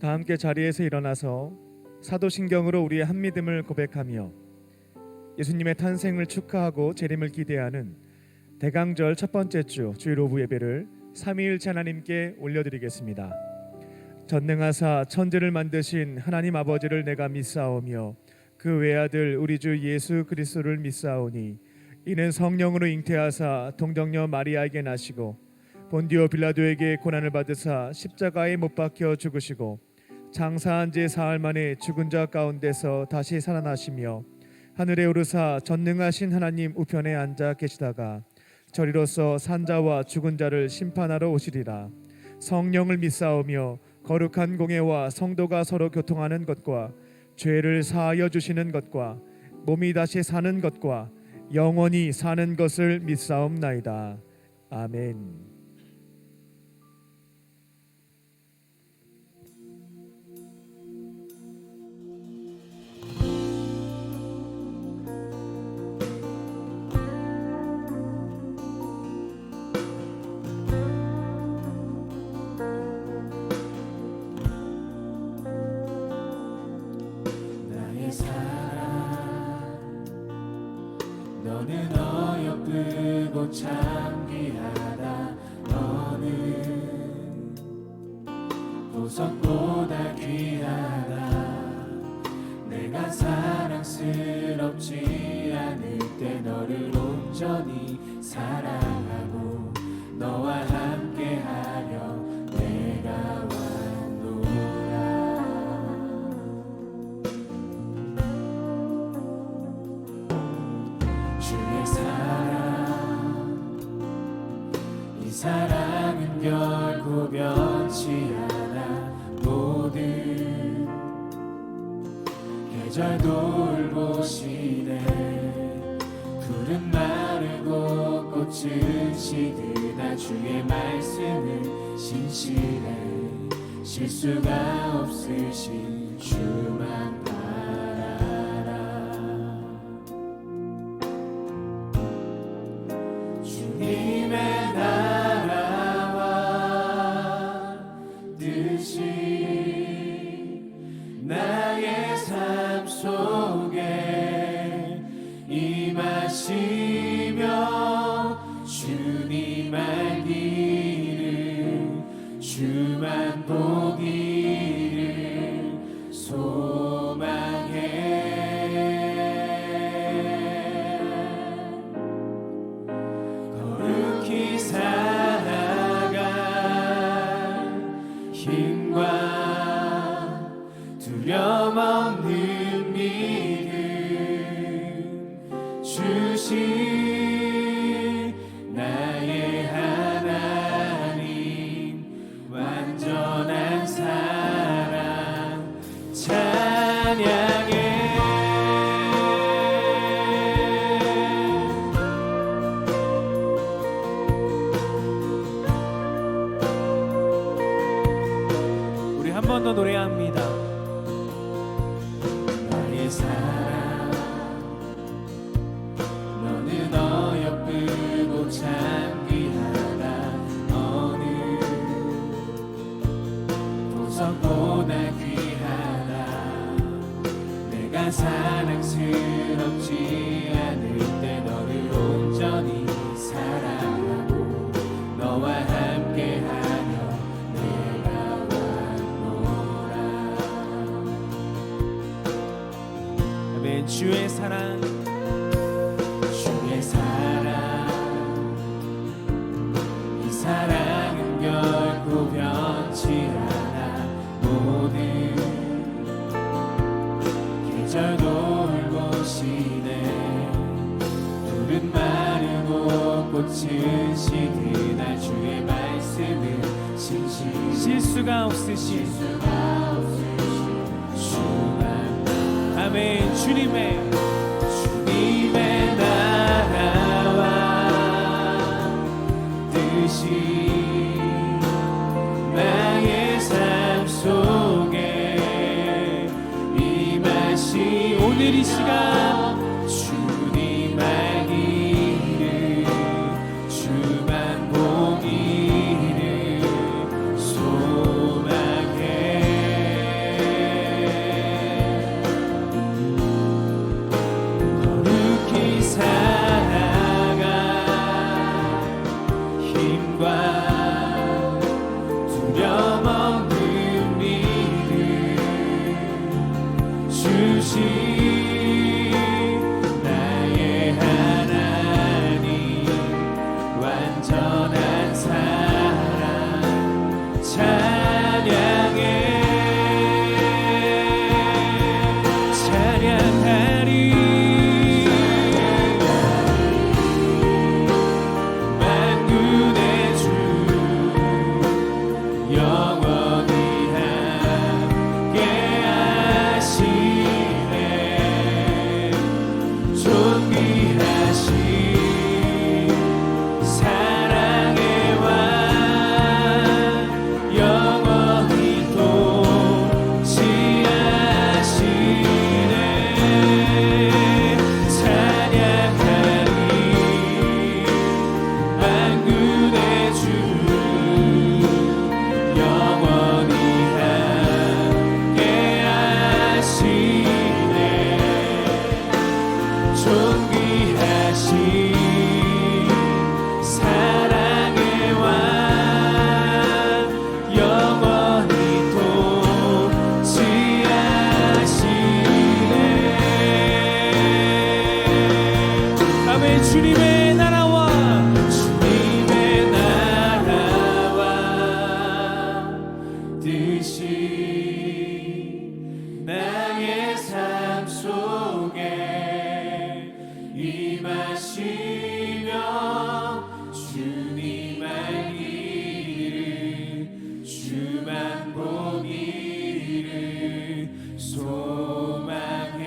다 함께 자리에서 일어나서 사도신경으로 우리의 한믿음을 고백하며 예수님의 탄생을 축하하고 재림을 기대하는 대강절 첫 번째 주 주일 오후 예배를 삼위일체 하나님께 올려드리겠습니다. 전능하사 천지를 만드신 하나님 아버지를 내가 믿사오며 그 외아들 우리 주 예수 그리스도를 믿사오니 이는 성령으로 잉태하사 동정녀 마리아에게 나시고 본디오 빌라도에게 고난을 받으사 십자가에 못 박혀 죽으시고 장사한 지 사흘 만에 죽은 자 가운데서 다시 살아나시며 하늘에 오르사 전능하신 하나님 우편에 앉아 계시다가 저리로서 산자와 죽은 자를 심판하러 오시리라. 성령을 믿사오며 거룩한 공예와 성도가 서로 교통하는 것과 죄를 사하여 주시는 것과 몸이 다시 사는 것과 영원히 사는 것을 믿사옵나이다. 아멘. 너는 어여쁘고 참 귀하다. 너는 보석보다 귀하다. 내가 사랑스럽지 않을 때 너를 온전히 사랑하고 너와 함께하려 내가 왔노라. 주의 사랑, 이 사랑은 결코 변치 않아. 모든 계절 돌보시네. 풀은 마르고 꽃은 시드나 주의 말씀은 신실해. 실수가 없으신 주만 바라라. 주님의 나라와 뜻이 나의 삶 속에 임하시며 주님 알기를 주만 보기를 소망해. 거룩히 살아갈 힘과 두려움 없는 믿음 주신 나의 하나님. 완전한 사랑 찬양해. 우리 한 번 더 노래합니다. 나의 사랑, 너는 어여쁘고 참 귀하다. 너는 보석보다 귀하다. 내가 사랑스럽지 않을 때 너를 온전히 사랑하고 너와 함께하며 내가 왔노라. 아멘. 주의 사랑, 주의 사랑, 이 사랑은 결코 변치 않아. 모든 계절 돌보시네. 풀은 마르고 꽃은 시드나 주의 말씀은 신실해. 실수가 없으신 주만. 아멘. 주님의 나라와 뜻이 나의 삶 속에 임하시. 오늘 이 시간 주님 알기를 주만 보기를 소망해. 찬양해 찬양하리 만군의 주 영원히 함께하시네 존귀하신 사랑의 왕 영원히 통치하시네 찬양하리 만군의 주 영원히 함께하시네 존귀하신 사랑의 왕 영원히 통치하시네 아멘 주님의 나라와 주님의 나라와 뜻이 나의 삶 속에 임하시며 주님 알기를 주만 보기를 소망해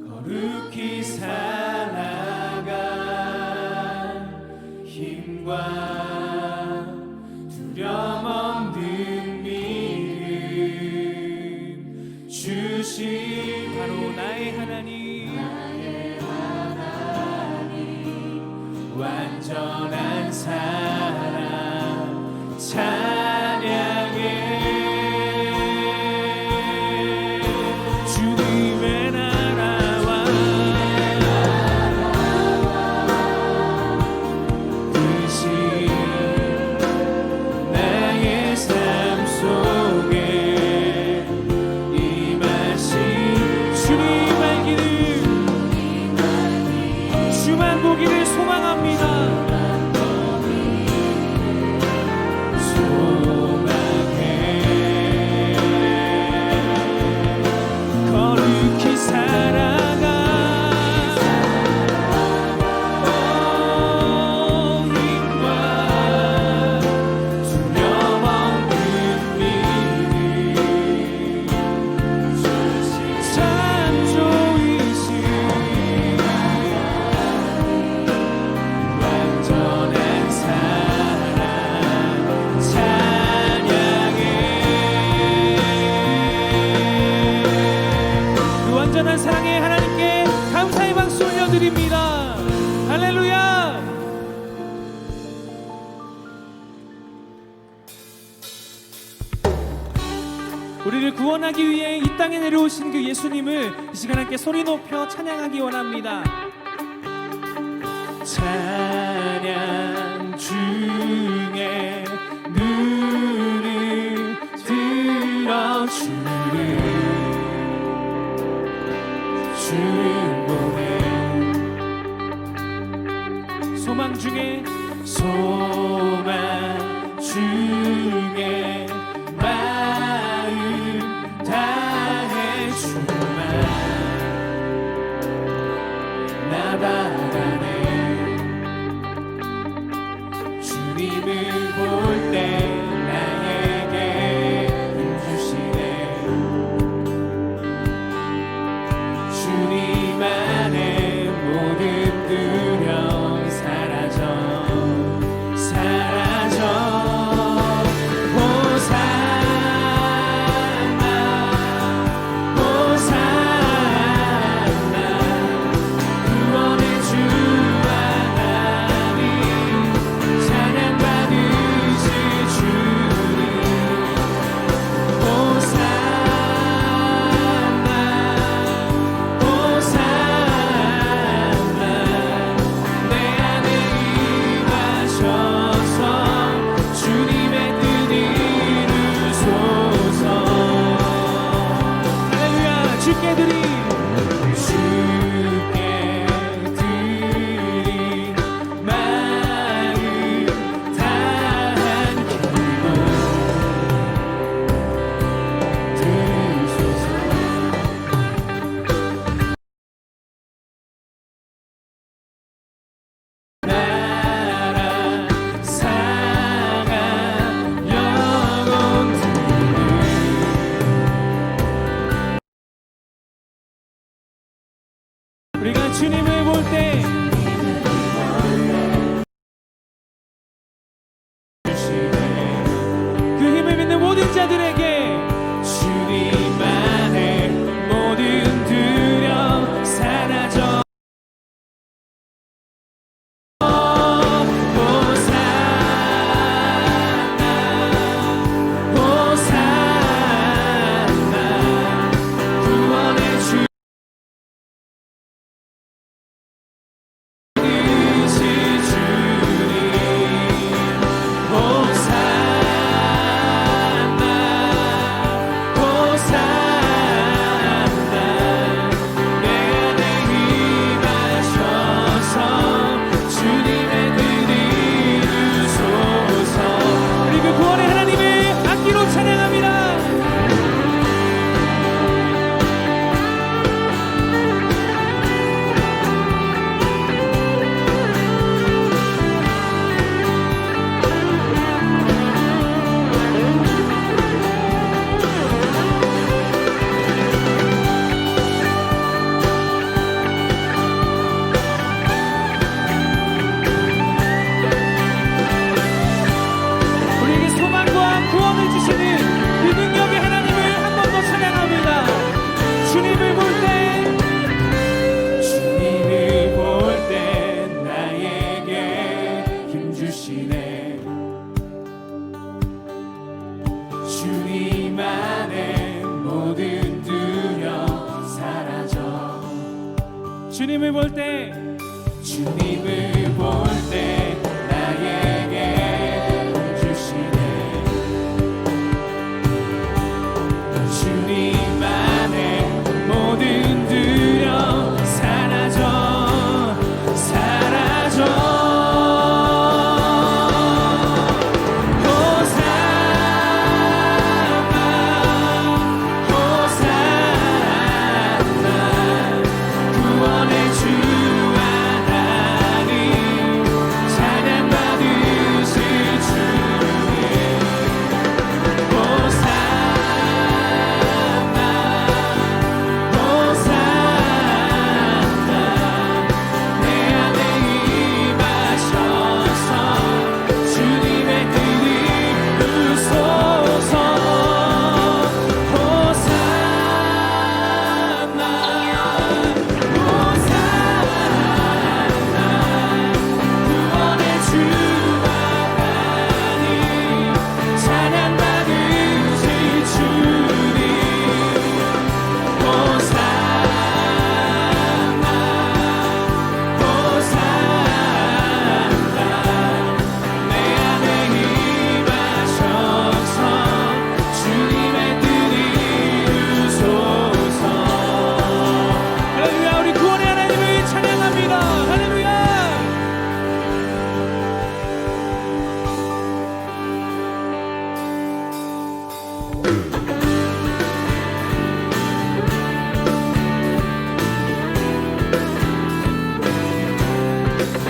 거룩히 살아갈 힘과 두려움 없는 믿음 주신 바로 나의 하나님 완전한 사랑 찬양해 주님의 나라와 뜻이 나의 삶 속에 임하신 주님 알기를 주만 보기를 소망합니다 소망해 거룩히 살아가 힘과 두려움 없는 믿음 창조이신 완전한 사랑 찬양해 그 완전한 사랑의 하나님께 감사의 박수 올려드립니다 할렐루야 우리를 구원하기 위해 이 땅에 내려오신 그 예수님을 이 시간 함께 소리 높여 찬양하기 원합니다 찬양 중에 눈을 들어 주를 보내 소망 중에 마음 다해 주만 나 바라네 주님을 볼 때 나에게 힘 주시네 주님 안에 모든 두려움 사라져 구원의 주 하나님 찬양받으 주시네. 주님 안에 모든 두려움 사라져. 주님을 볼 때 주님을 볼 때 나에게 복 주시네. 주님 안에 모든 두려움 사라져. 사라져. 구원의 주 하나님 찬양받으실 주님 호산나 호산나 내 안에 임하셔서 주님의 뜻이 이루소서. 호산나 구원의 주 하나님 찬양받으실 주님 호산나 호산나 내 안에 임하셔서 주님의 뜻이 이루소서. 할렐루야. 우리 구원의 하나님을 찬양합니다. 할렐루야.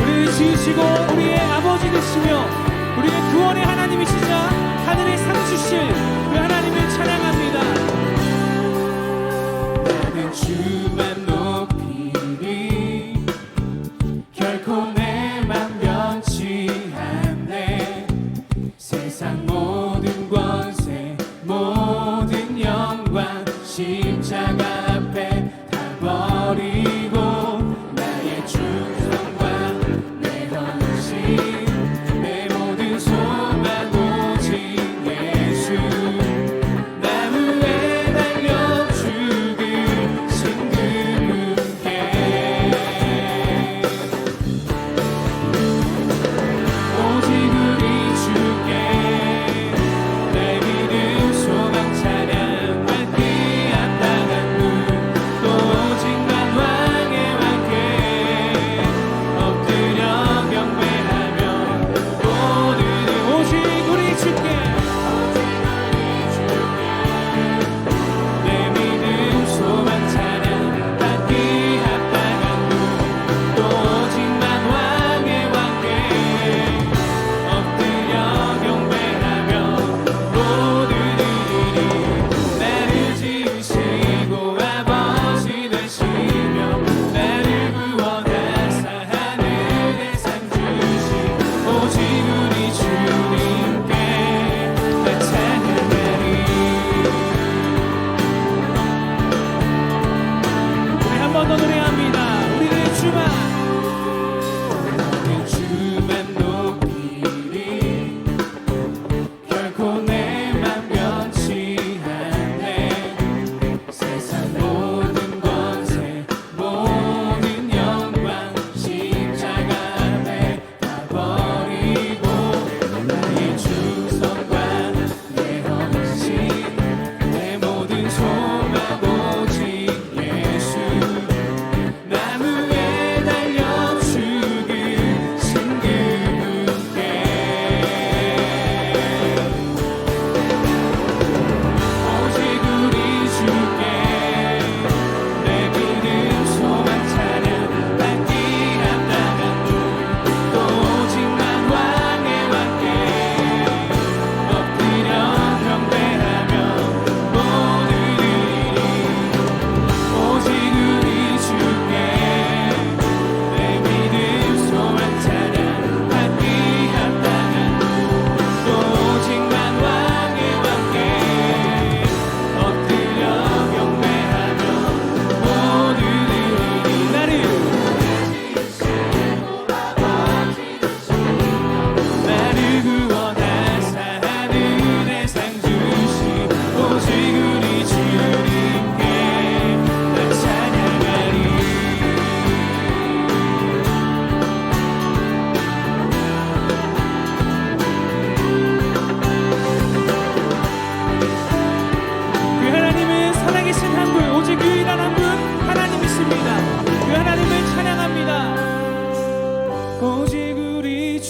우리를 지으시고 우리의 아버지 되시며 우리의 구원의 하나님이시자 하늘의 상 주실 그 하나님을 찬양합니다. 나는 주만 높이리 결코 내 맘 변치 않네. 세상 모든 권세 모든 영광 십자가 앞에 다 버리고 나의 충성과 내 헌신 내 모든 소망 오직 예수 나무에 달려 죽으신 그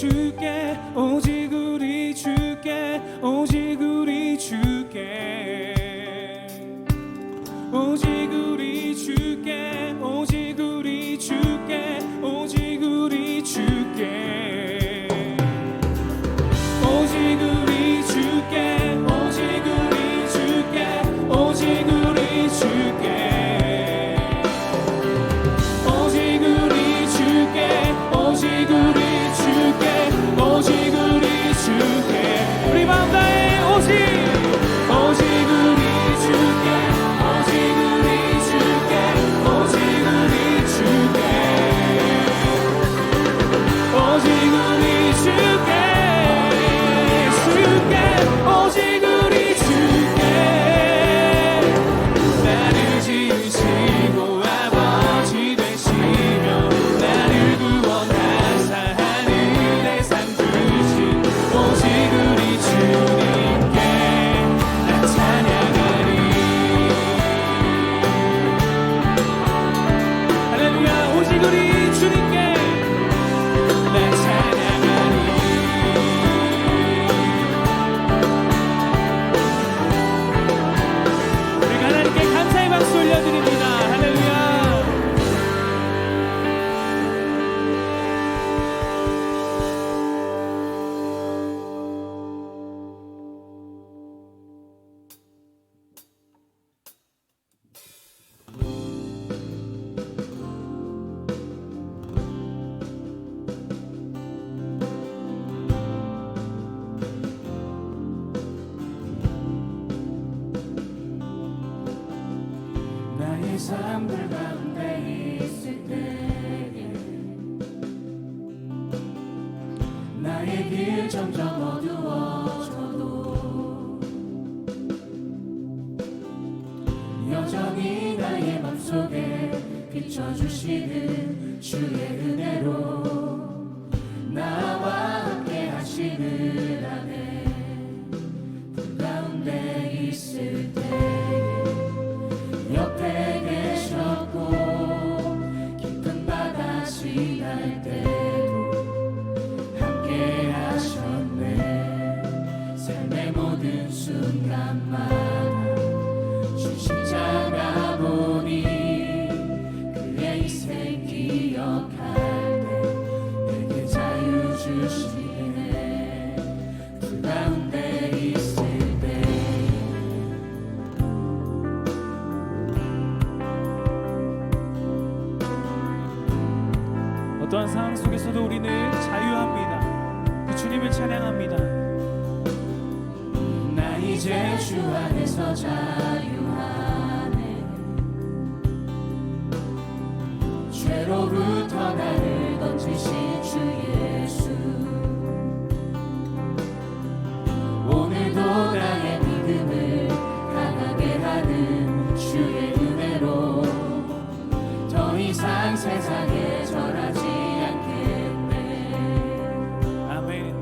주께 오직 우리 주께 오직 우리 주께 오직 우리 주께 오직 우리 주께 오직 우리 주께 오직 우리 주께 오직 우리 주께 오직 우리 주께 오직 우리 주께 오직 우리 주께 오직 우리 주께 우리 마음 다해 오직 우리 주께 오직 우리 주께 오직 우리 주께 오직 우리 주께 오직 우리 주께 나를 지으시고 아버지 되시며 나를 구원하사 하늘의 상 주신 오직 우리 주님께 나 찬양하리 할렐루야 오직 우리 주님께 나 찬양하리 우리가 하나님께 감사의 박수 올려드립니다. 할렐루야. 나의 삶들 가운데 있을 때에 나의 길 점점 어두워져도 여전히 나의 맘속에 비춰주시는 주의 은혜로 나와 함께 하시는 안에 불 가운데 있을 때에 옆에 계셨고 깊은 바다 지날 때도 함께 하셨네 삶의 모든 순간마다 주 십자가 보니 그의 희생 기억할 때 내게 자유 주시네 불 가운데 있을 때 어떠한 상황 속에서도 우리는 자유합니다. 그 주님을 찬양합니다. 나 이제 주 안에서 자유하네 죄로부터 나를 건지신 주 예수 오늘도 나의 믿음을 강하게 하는 주의 은혜로 더 이상 세상에 절하지 않겠네 아멘.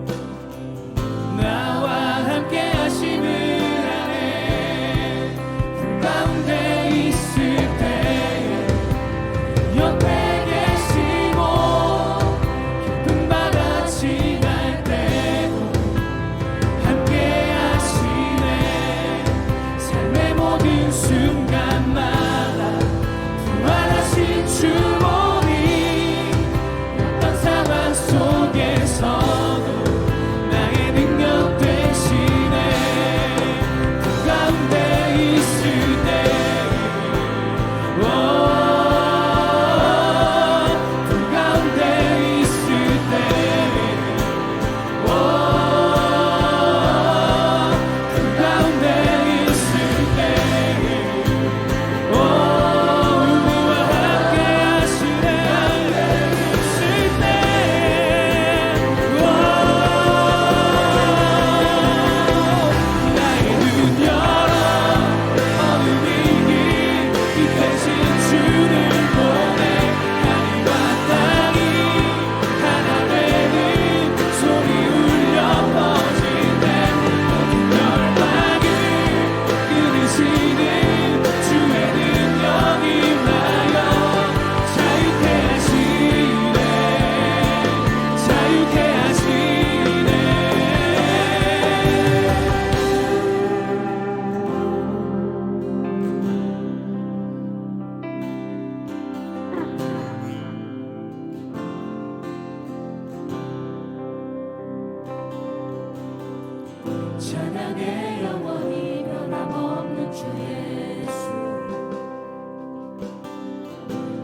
찬양해 영원히 변함없는 주 예수.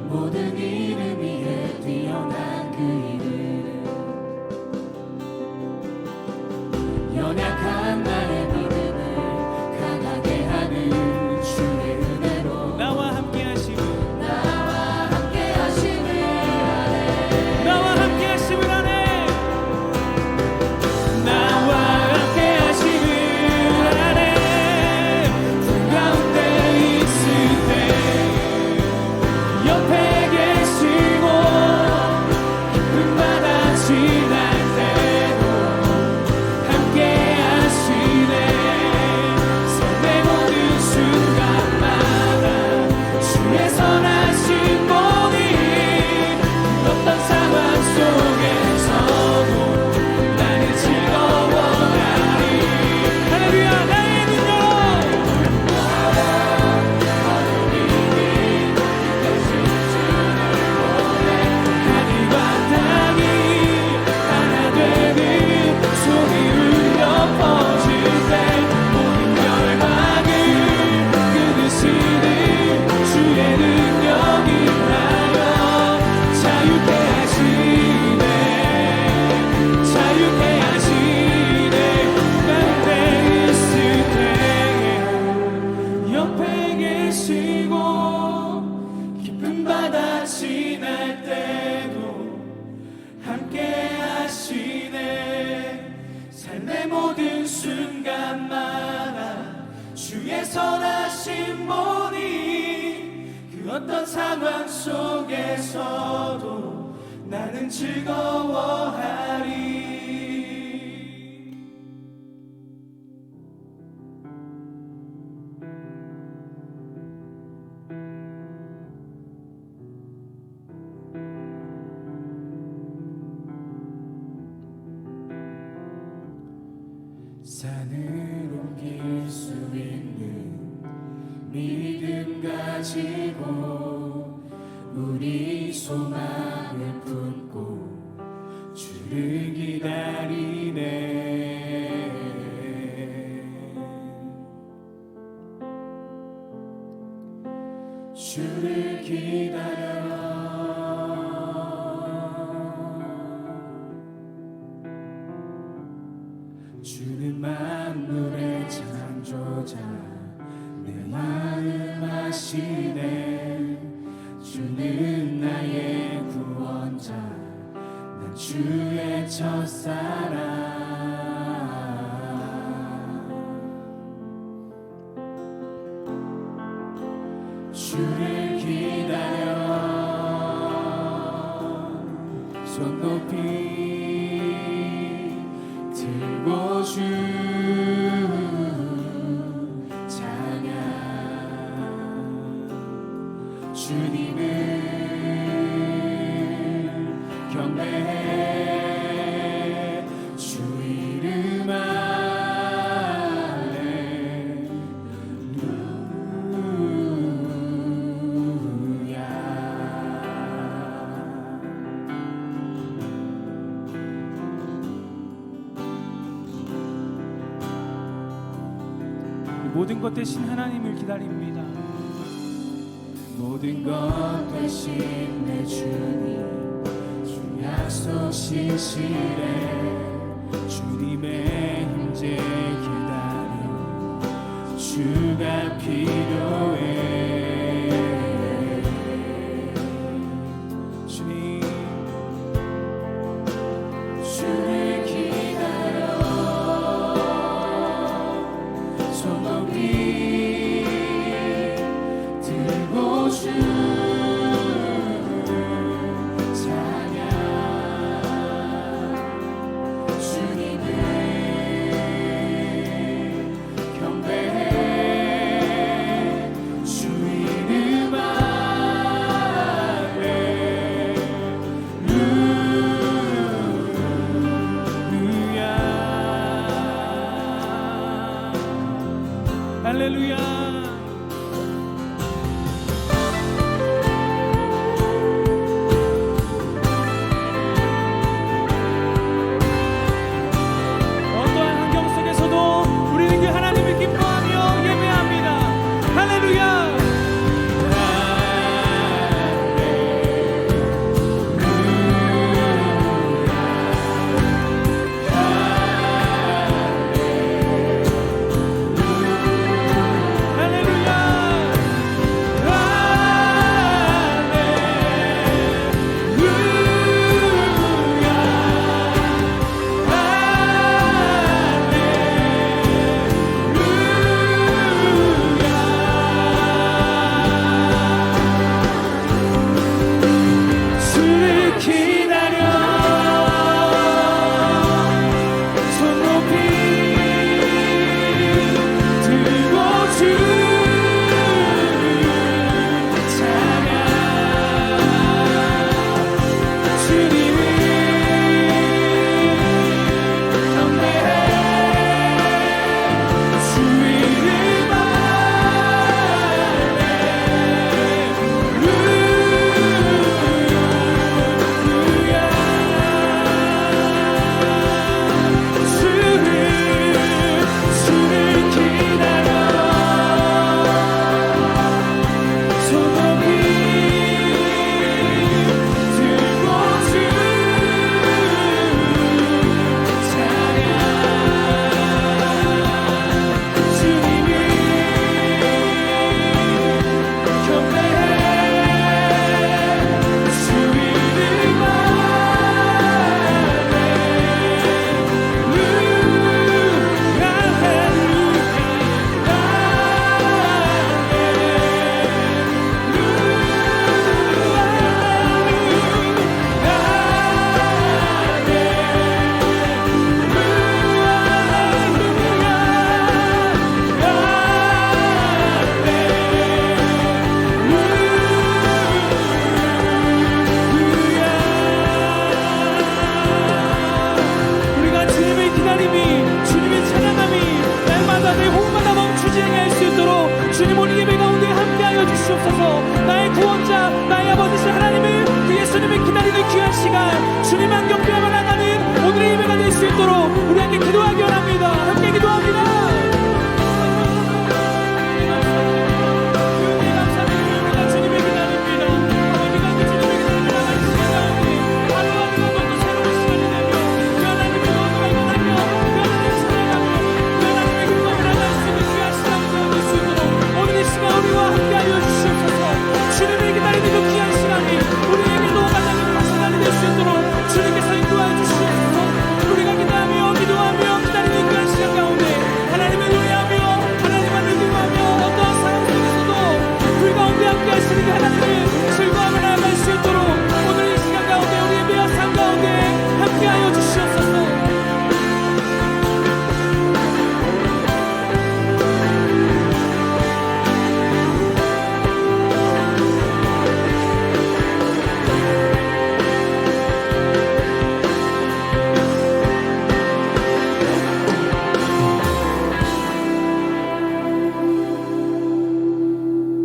모든 이름 위에 뛰어난 그 이름, 연약한 나의 믿음을 강하게 하는 주의 은혜로 나와 함께 하심을 아네. 나와 함께 하심을 하네. 나와 함께 하심을 하네. 그 가운데 있을 때 옆에 계시고 기쁨마다 지날 때도 함께 하시네. 삶의 모든 순간마다 주의 선하신 본이 어떤 상황 속에서도 나는 즐거워하리. 할렐루야. 나의 눈 열어. 하늘과 땅이 하나 되는 소리 울려 퍼질 때 모든 열망을 끊으시는 주의 능력 인하여 자유케 하시네. 자유케 하시네. 가운데 있을 때 옆에 계시고 기쁨 받아 지날 때도 함께 하시네. 삶의 모든 순간마다 주의 선하신 본이 그 어떤 상황 속에서도 나는 즐거워하리. 산을 옮길 수 있는 믿음 가지고 우리 소망을 품고 주를 기다리네. 주를 기다려. 주는 만물의 창조자, 내 마음 아시네. 주는 나의 구원자, 난 주의 첫사랑. 주를 기다려. 손 높이 들고 주 찬양. 주님을 경배해. 주 이름 모든 것 대신 하나님을 기다립니다. 모든 것 대신 내 주님, 주 약속 신실해. 주님의 임재 기다려. 주가 필요해. 주님, 주를 기다려. 손 높이 들고 주 찬양. 주님을 경배해. 주 이름 할렐루야. 어떠한 환경 속에서도 주시옵소서. 나의 구원자, 나의 아버지신 하나님을, 그 예수님을 기다리는 귀한 시간, 주님만 경배하며 나가는 오늘의 예배가 될 수 있도록 우리 함께 기도하기 원합니다. 함께 기도합니다.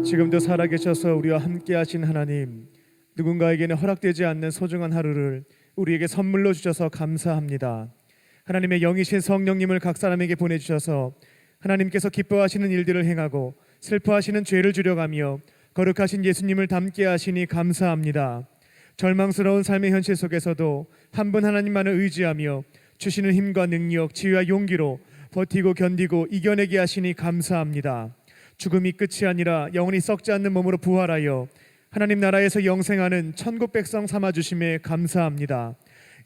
지금도 살아계셔서 우리와 함께하신 하나님, 누군가에게는 허락되지 않는 소중한 하루를 우리에게 선물로 주셔서 감사합니다. 하나님의 영이신 성령님을 각 사람에게 보내주셔서 하나님께서 기뻐하시는 일들을 행하고 슬퍼하시는 죄를 줄여가며 거룩하신 예수님을 닮게 하시니 감사합니다. 절망스러운 삶의 현실 속에서도 한 분 하나님만을 의지하며 주시는 힘과 능력, 지혜와 용기로 버티고 견디고 이겨내게 하시니 감사합니다. 죽음이 끝이 아니라 영원히 썩지 않는 몸으로 부활하여 하나님 나라에서 영생하는 천국 백성 삼아주심에 감사합니다.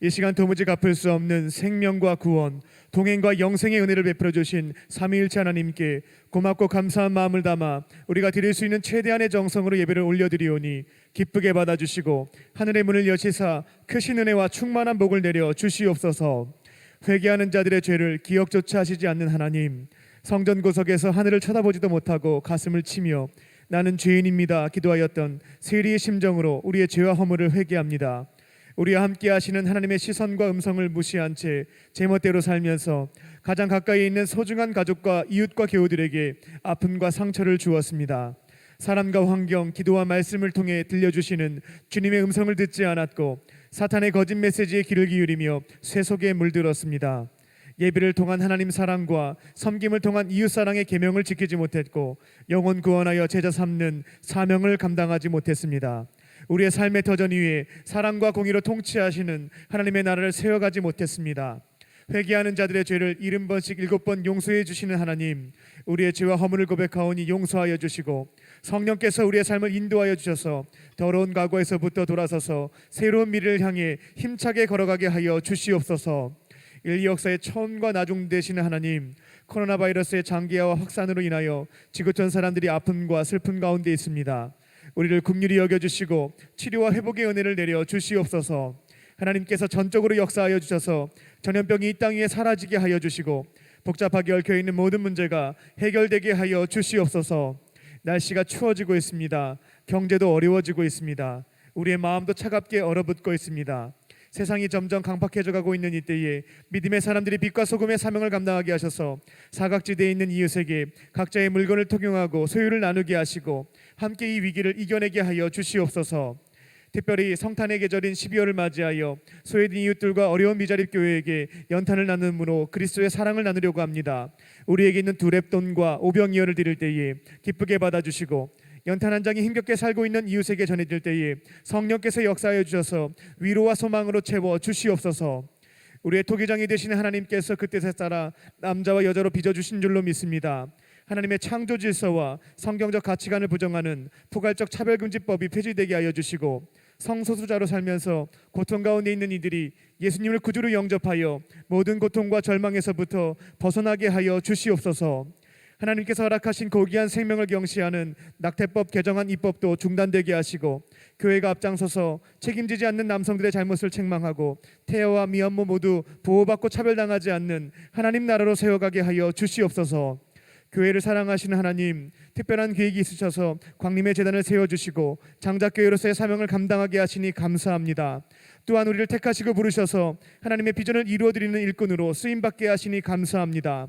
이 시간 도무지 갚을 수 없는 생명과 구원, 동행과 영생의 은혜를 베풀어 주신 삼위일체 하나님께 고맙고 감사한 마음을 담아 우리가 드릴 수 있는 최대한의 정성으로 예배를 올려드리오니 기쁘게 받아주시고 하늘의 문을 여시사 크신 은혜와 충만한 복을 내려 주시옵소서. 회개하는 자들의 죄를 기억조차 하시지 않는 하나님, 성전 구석에서 하늘을 쳐다보지도 못하고 가슴을 치며 나는 죄인입니다 기도하였던 세리의 심정으로 우리의 죄와 허물을 회개합니다. 우리와 함께 하시는 하나님의 시선과 음성을 무시한 채 제멋대로 살면서 가장 가까이 있는 소중한 가족과 이웃과 교우들에게 아픔과 상처를 주었습니다. 사람과 환경, 기도와 말씀을 통해 들려주시는 주님의 음성을 듣지 않았고 사탄의 거짓 메시지에 귀를 기울이며 쇠속에 물들었습니다. 예배를 통한 하나님 사랑과 섬김을 통한 이웃 사랑의 계명을 지키지 못했고 영혼 구원하여 제자 삼는 사명을 감당하지 못했습니다. 우리의 삶의 터전 위에 사랑과 공의로 통치하시는 하나님의 나라를 세워가지 못했습니다. 회개하는 자들의 죄를 70번씩 7번 용서해 주시는 하나님, 우리의 죄와 허물을 고백하오니 용서하여 주시고 성령께서 우리의 삶을 인도하여 주셔서 더러운 과거에서부터 돌아서서 새로운 미래를 향해 힘차게 걸어가게 하여 주시옵소서. 인류 역사의 처음과 나중 되시는 하나님, 코로나 바이러스의 장기화와 확산으로 인하여 지구촌 사람들이 아픔과 슬픔 가운데 있습니다. 우리를 긍휼히 여겨주시고 치료와 회복의 은혜를 내려 주시옵소서. 하나님께서 전적으로 역사하여 주셔서 전염병이 이 땅 위에 사라지게 하여 주시고 복잡하게 얽혀있는 모든 문제가 해결되게 하여 주시옵소서. 날씨가 추워지고 있습니다. 경제도 어려워지고 있습니다. 우리의 마음도 차갑게 얼어붙고 있습니다. 세상이 점점 강팍해져 가고 있는 이때에 믿음의 사람들이 빛과 소금의 사명을 감당하게 하셔서 사각지대에 있는 이웃에게 각자의 물건을 통용하고 소유를 나누게 하시고 함께 이 위기를 이겨내게 하여 주시옵소서. 특별히 성탄의 계절인 12월을 맞이하여 소외된 이웃들과 어려운 미자립 교회에게 연탄을 나눔으로 그리스도의 사랑을 나누려고 합니다. 우리에게 있는 두랩돈과 오병이어를 드릴 때에 기쁘게 받아주시고 연탄 한 장이 힘겹게 살고 있는 이웃에게 전해질 때에 성령께서 역사하여 주셔서 위로와 소망으로 채워 주시옵소서. 우리의 토기장이 되시는 하나님께서 그 뜻에 따라 남자와 여자로 빚어주신 줄로 믿습니다. 하나님의 창조 질서와 성경적 가치관을 부정하는 포괄적 차별금지법이 폐지되게 하여 주시고 성소수자로 살면서 고통 가운데 있는 이들이 예수님을 구주로 영접하여 모든 고통과 절망에서부터 벗어나게 하여 주시옵소서. 하나님께서 허락하신 고귀한 생명을 경시하는 낙태법 개정안 입법도 중단되게 하시고 교회가 앞장서서 책임지지 않는 남성들의 잘못을 책망하고 태아와 미혼모 모두 보호받고 차별당하지 않는 하나님 나라로 세워가게 하여 주시옵소서. 교회를 사랑하시는 하나님, 특별한 계획이 있으셔서 광림의 재단을 세워주시고 장작교회로서의 사명을 감당하게 하시니 감사합니다. 또한 우리를 택하시고 부르셔서 하나님의 비전을 이루어드리는 일꾼으로 쓰임받게 하시니 감사합니다.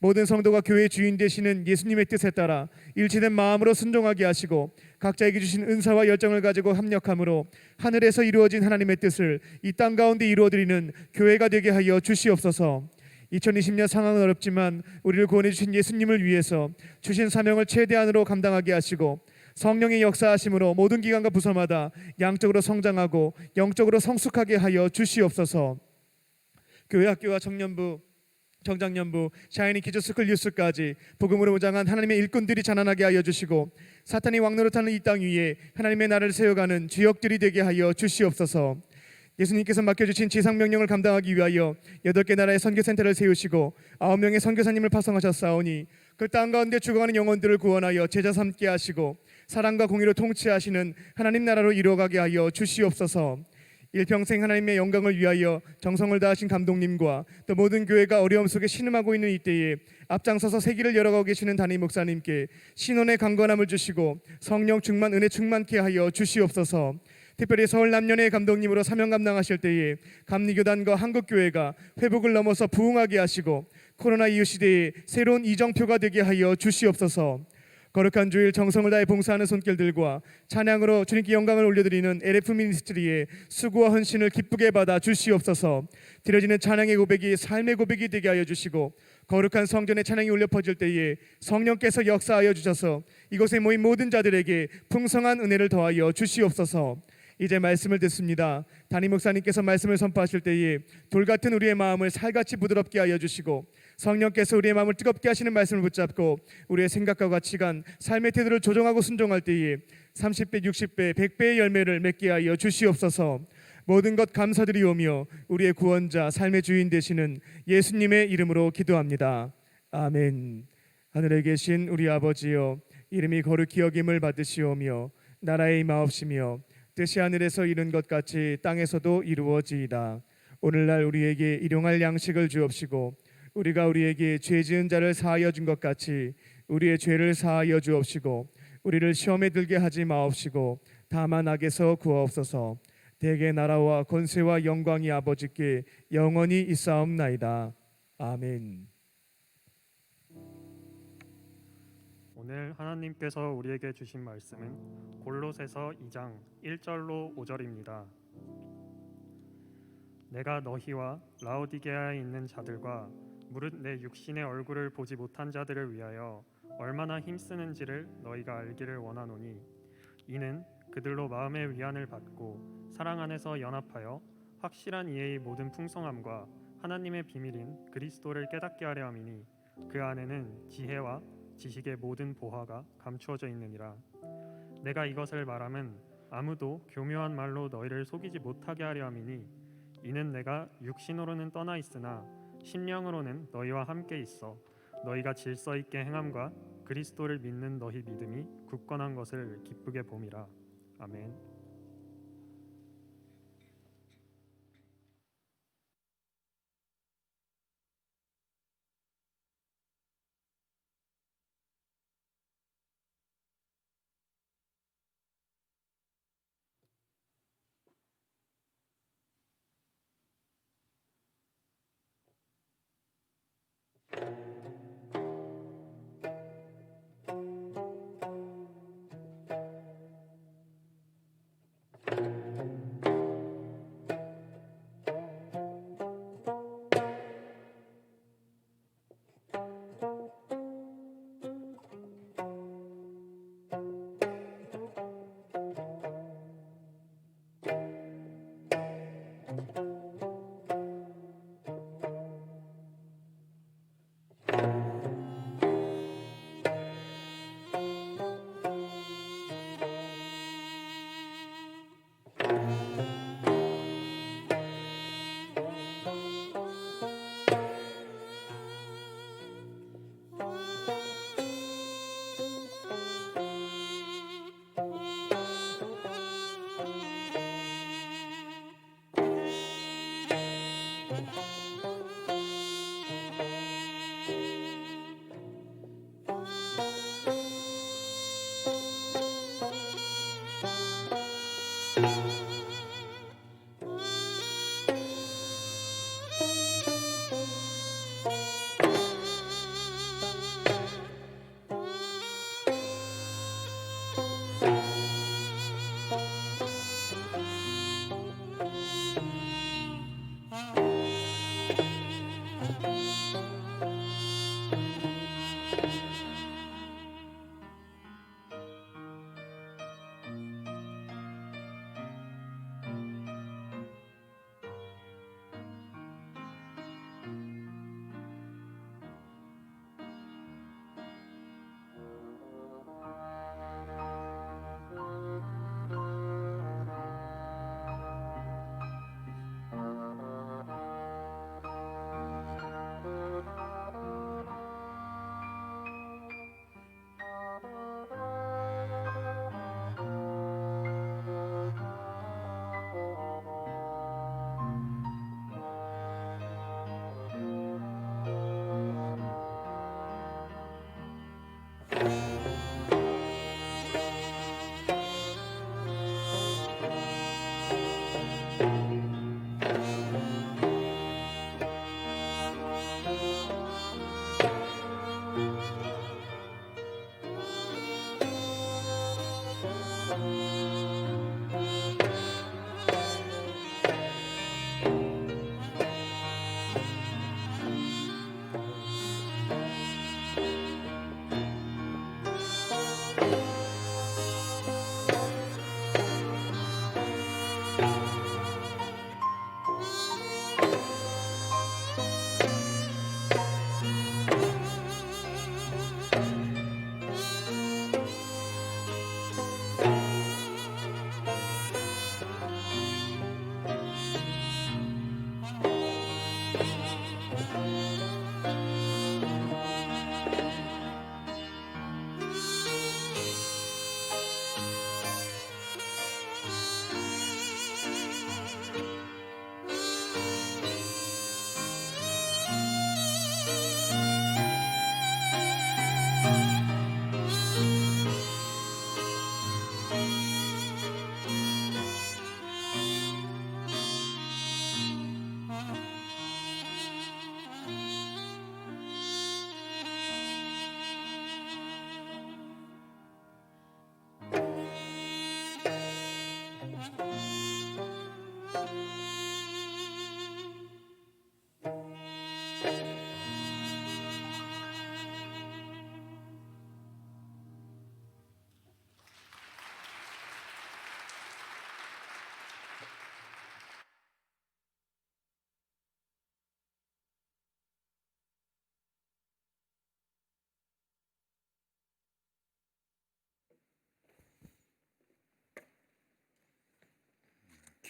모든 성도가 교회의 주인 되시는 예수님의 뜻에 따라 일치된 마음으로 순종하게 하시고 각자에게 주신 은사와 열정을 가지고 합력함으로 하늘에서 이루어진 하나님의 뜻을 이 땅 가운데 이루어드리는 교회가 되게 하여 주시옵소서. 2020년 상황은 어렵지만 우리를 구원해 주신 예수님을 위해서 주신 사명을 최대한으로 감당하게 하시고 성령의 역사하심으로 모든 기관과 부서마다 양적으로 성장하고 영적으로 성숙하게 하여 주시옵소서. 교회 학교와 청년부, 정장년부, 샤이니 키즈스쿨 뉴스까지 복음으로 무장한 하나님의 일꾼들이 자라나게 하여 주시고 사탄이 왕노릇하는 이 땅 위에 하나님의 나라를 세워가는 주역들이 되게 하여 주시옵소서. 예수님께서 맡겨주신 지상명령을 감당하기 위하여 8개 나라의 선교센터를 세우시고 9명의 선교사님을 파송하셨사오니 그 땅 가운데 죽어가는 영혼들을 구원하여 제자 삼게 하시고 사랑과 공의로 통치하시는 하나님 나라로 이루어가게 하여 주시옵소서. 일평생 하나님의 영광을 위하여 정성을 다하신 감독님과 또 모든 교회가 어려움 속에 신음하고 있는 이때에 앞장서서 세기를 열어가고 계시는 담임 목사님께 신원의 강건함을 주시고 성령 충만 은혜 충만케 하여 주시옵소서. 특별히 서울 남년의 감독님으로 사명 감당하실 때에 감리교단과 한국교회가 회복을 넘어서 부흥하게 하시고 코로나 이후 시대에 새로운 이정표가 되게 하여 주시옵소서. 거룩한 주일 정성을 다해 봉사하는 손길들과 찬양으로 주님께 영광을 올려드리는 LF 미니스트리의 수고와 헌신을 기쁘게 받아 주시옵소서. 드려지는 찬양의 고백이 삶의 고백이 되게 하여 주시고 거룩한 성전의 찬양이 울려 퍼질 때에 성령께서 역사하여 주셔서 이곳에 모인 모든 자들에게 풍성한 은혜를 더하여 주시옵소서. 이제 말씀을 듣습니다. 담임 목사님께서 말씀을 선포하실 때에 돌같은 우리의 마음을 살같이 부드럽게 하여 주시고 성령께서 우리의 마음을 뜨겁게 하시는 말씀을 붙잡고 우리의 생각과 가치관, 삶의 태도를 조정하고 순종할 때에 30배, 60배, 100배의 열매를 맺게 하여 주시옵소서. 모든 것 감사드리오며 우리의 구원자, 삶의 주인 되시는 예수님의 이름으로 기도합니다. 아멘. 하늘에 계신 우리 아버지여, 이름이 거룩히 여김을 받으시오며 나라의 임하옵시며 뜻이 하늘에서 이룬 것 같이 땅에서도 이루어지이다. 오늘날 우리에게 일용할 양식을 주옵시고 우리가 우리에게 죄 지은 자를 사하여 준 것 같이 우리의 죄를 사하여 주옵시고 우리를 시험에 들게 하지 마옵시고 다만 악에서 구하옵소서. 대개 나라와 권세와 영광이 아버지께 영원히 있사옵나이다. 아멘. 오늘 하나님께서 우리에게 주신 말씀은 골로새서 2장 1절로 5절입니다. 내가 너희와 라오디게아에 있는 자들과 무릇 내 육신의 얼굴을 보지 못한 자들을 위하여 얼마나 힘쓰는지를 너희가 알기를 원하노니 이는 그들로 마음의 위안을 받고 사랑 안에서 연합하여 확실한 이해의 모든 풍성함과 하나님의 비밀인 그리스도를 깨닫게 하려 함이니 그 안에는 지혜와 지식의 모든 보화가 감추어져 있느니라. 내가 이것을 말함은 아무도 교묘한 말로 너희를 속이지 못하게 하려 함이니 이는 내가 육신으로는 떠나 있으나 심령으로는 너희와 함께 있어 너희가 질서 있게 행함과 그리스도를 믿는 너희 믿음이 굳건한 것을 기쁘게 봄이라. 아멘.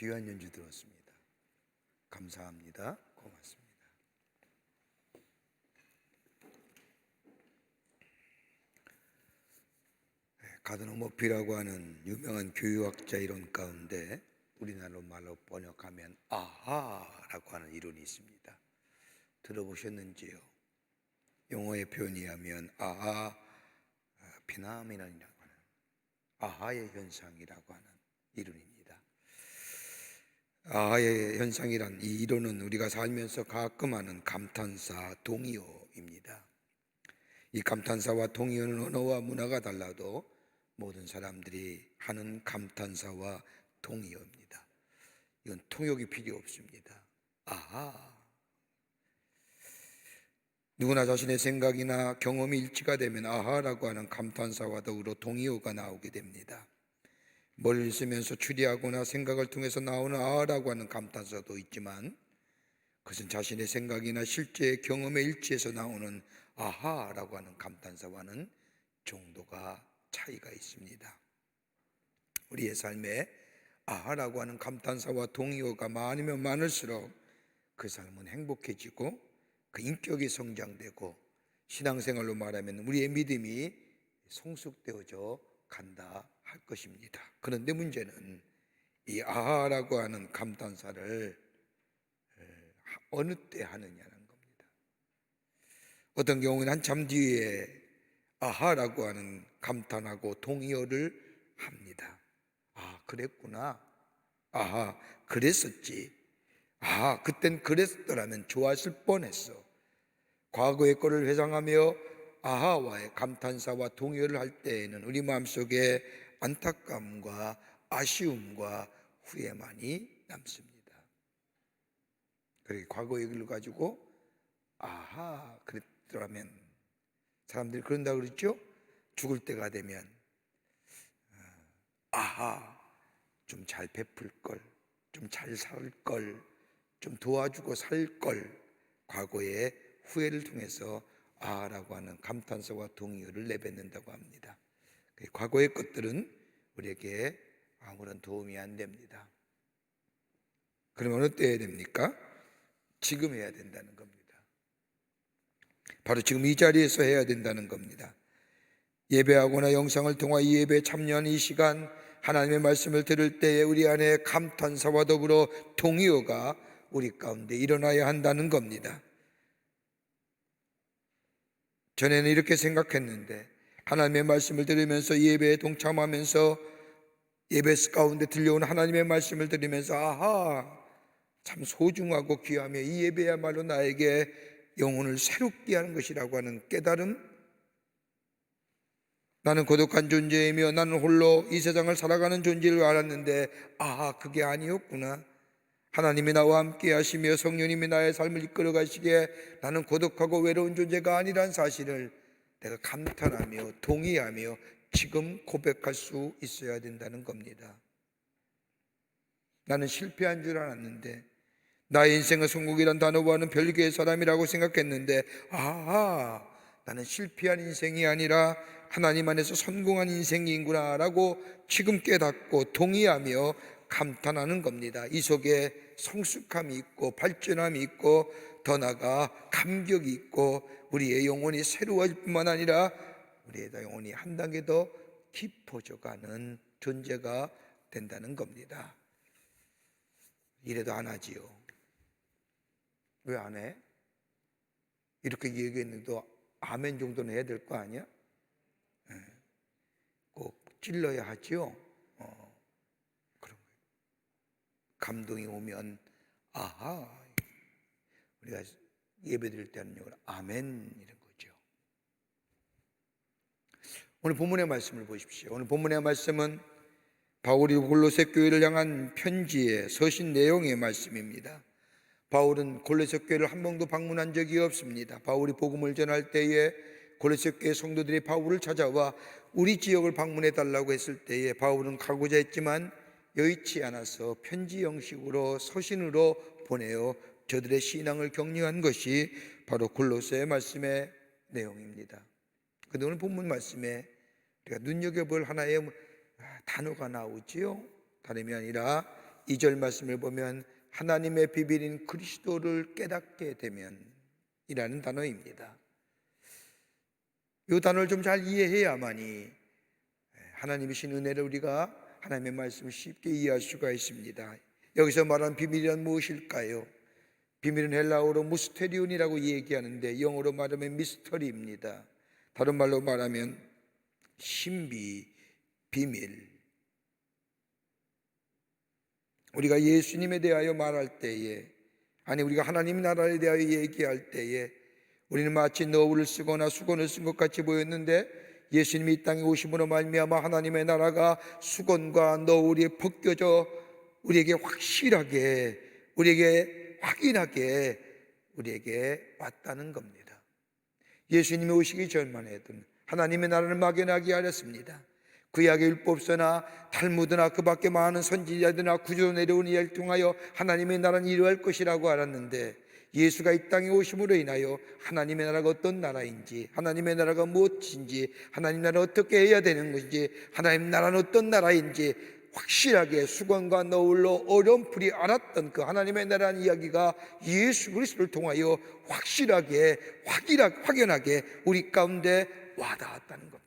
귀한 연주 들었습니다. 감사합니다. 고맙습니다. 가드너 머피라고 하는 유명한 교육학자 이론 가운데 우리나라 말로 번역하면 아하라고 하는 이론이 있습니다. 들어보셨는지요? 영어의 표현이하면 아하 피나미넌이라고 하는 아하의 현상이라고 하는 이론입니다. 아하의 현상이란 이 이론은 우리가 살면서 가끔 하는 감탄사, 동의어입니다. 이 감탄사와 동의어는 언어와 문화가 달라도 모든 사람들이 하는 감탄사와 동의어입니다. 이건 통역이 필요 없습니다. 아하. 누구나 자신의 생각이나 경험이 일치가 되면 아하라고 하는 감탄사와 더불어 동의어가 나오게 됩니다. 머리를 쓰면서 추리하거나 생각을 통해서 나오는 아하라고 하는 감탄사도 있지만 그것은 자신의 생각이나 실제 경험에 일치해서 나오는 아하라고 하는 감탄사와는 정도가 차이가 있습니다. 우리의 삶에 아하라고 하는 감탄사와 동의어가 많으면 많을수록 그 삶은 행복해지고 그 인격이 성장되고 신앙생활로 말하면 우리의 믿음이 성숙되어져 간다 할 것입니다. 그런데 문제는 이 아하라고 하는 감탄사를 어느 때 하느냐는 겁니다. 어떤 경우는 한참 뒤에 아하라고 하는 감탄하고 동의어를 합니다. 아, 그랬구나. 아하, 그랬었지. 아, 그땐 그랬더라면 좋았을 뻔했어. 과거의 거를 회상하며 아하와의 감탄사와 동의어를 할 때에는 우리 마음속에 안타까움과 아쉬움과 후회만이 남습니다. 그렇게 과거 얘기를 가지고 아하 그랬더라면 사람들이 그런다 그랬죠? 죽을 때가 되면 아하 좀 잘 베풀 걸, 좀 잘 살 걸, 좀 도와주고 살 걸, 과거의 후회를 통해서 아라고 하는 감탄사와 동의어를 내뱉는다고 합니다. 과거의 것들은 우리에게 아무런 도움이 안 됩니다. 그러면 어느 때 해야 됩니까? 지금 해야 된다는 겁니다. 바로 지금 이 자리에서 해야 된다는 겁니다. 예배하거나 영상을 통해 이 예배에 참여하는 이 시간, 하나님의 말씀을 들을 때에 우리 안에 감탄사와 더불어 동의어가 우리 가운데 일어나야 한다는 겁니다. 전에는 이렇게 생각했는데 하나님의 말씀을 들으면서 예배에 동참하면서 예배 가운데 들려온 하나님의 말씀을 들으면서 아하, 참 소중하고 귀하며 이 예배야말로 나에게 영혼을 새롭게 하는 것이라고 하는 깨달음, 나는 고독한 존재이며 나는 홀로 이 세상을 살아가는 존재를 알았는데 아하, 그게 아니었구나. 하나님이 나와 함께 하시며 성령님이 나의 삶을 이끌어 가시기에 나는 고독하고 외로운 존재가 아니란 사실을 내가 감탄하며 동의하며 지금 고백할 수 있어야 된다는 겁니다. 나는 실패한 줄 알았는데, 나의 인생의 성공이란 단어와는 별개의 사람이라고 생각했는데 아하, 나는 실패한 인생이 아니라 하나님 안에서 성공한 인생이구나 라고 지금 깨닫고 동의하며 감탄하는 겁니다. 이 속에 성숙함이 있고 발전함이 있고 더 나아가 감격이 있고 우리의 영혼이 새로워질 뿐만 아니라 우리의 영혼이 한 단계 더 깊어져가는 존재가 된다는 겁니다. 이래도 안 하지요. 왜 안 해? 이렇게 얘기했는데도 아멘 정도는 해야 될 거 아니야? 꼭 찔러야 하지요. 그런 거예요. 감동이 오면 아하, 우리가 예배드릴 때는 아멘 이런 거죠. 오늘 본문의 말씀을 보십시오. 오늘 본문의 말씀은 바울이 골로새 교회를 향한 편지의 서신 내용의 말씀입니다. 바울은 골로새 교회를 한 번도 방문한 적이 없습니다. 바울이 복음을 전할 때에 골로새 교회 성도들이 바울을 찾아와 우리 지역을 방문해 달라고 했을 때에 바울은 가고자 했지만 여의치 않아서 편지 형식으로 서신으로 보내어 저들의 신앙을 격려한 것이 바로 골로새 말씀의 내용입니다. 그런데 오늘 본문 말씀에 우리가 눈여겨볼 하나의 단어가 나오지요. 다름이 아니라 2절 말씀을 보면 하나님의 비밀인 그리스도를 깨닫게 되면 이라는 단어입니다. 이 단어를 좀 잘 이해해야만이 하나님이신 은혜를 우리가 하나님의 말씀을 쉽게 이해할 수가 있습니다. 여기서 말하는 비밀이란 무엇일까요? 비밀은 헬라어로 무스테리온이라고 얘기하는데 영어로 말하면 미스터리입니다. 다른 말로 말하면 신비, 비밀. 우리가 예수님에 대하여 말할 때에, 아니 우리가 하나님 나라에 대하여 얘기할 때에 우리는 마치 너울을 쓰거나 수건을 쓴 것 같이 보였는데 예수님이 이 땅에 오심으로 말미암아 하나님의 나라가 수건과 너울이 벗겨져 우리에게 확실하게, 우리에게 확인하게 우리에게 왔다는 겁니다. 예수님이 오시기 전만 해도 하나님의 나라를 막연하게 하였습니다. 구약의 율법서나 탈무드나 그 밖에 많은 선지자들이나 구조 내려온 이야기를 통하여 하나님의 나라는 이루어질 것이라고 알았는데 예수가 이 땅에 오심으로 인하여 하나님의 나라가 어떤 나라인지, 하나님의 나라가 무엇인지, 하나님 나라는 어떻게 해야 되는 것인지, 하나님 나라는 어떤 나라인지 확실하게 수건과 너울로 어렴풋이 알았던 그 하나님의 나라는 이야기가 예수 그리스도를 통하여 확실하게 확연하게 우리 가운데 와닿았다는 겁니다.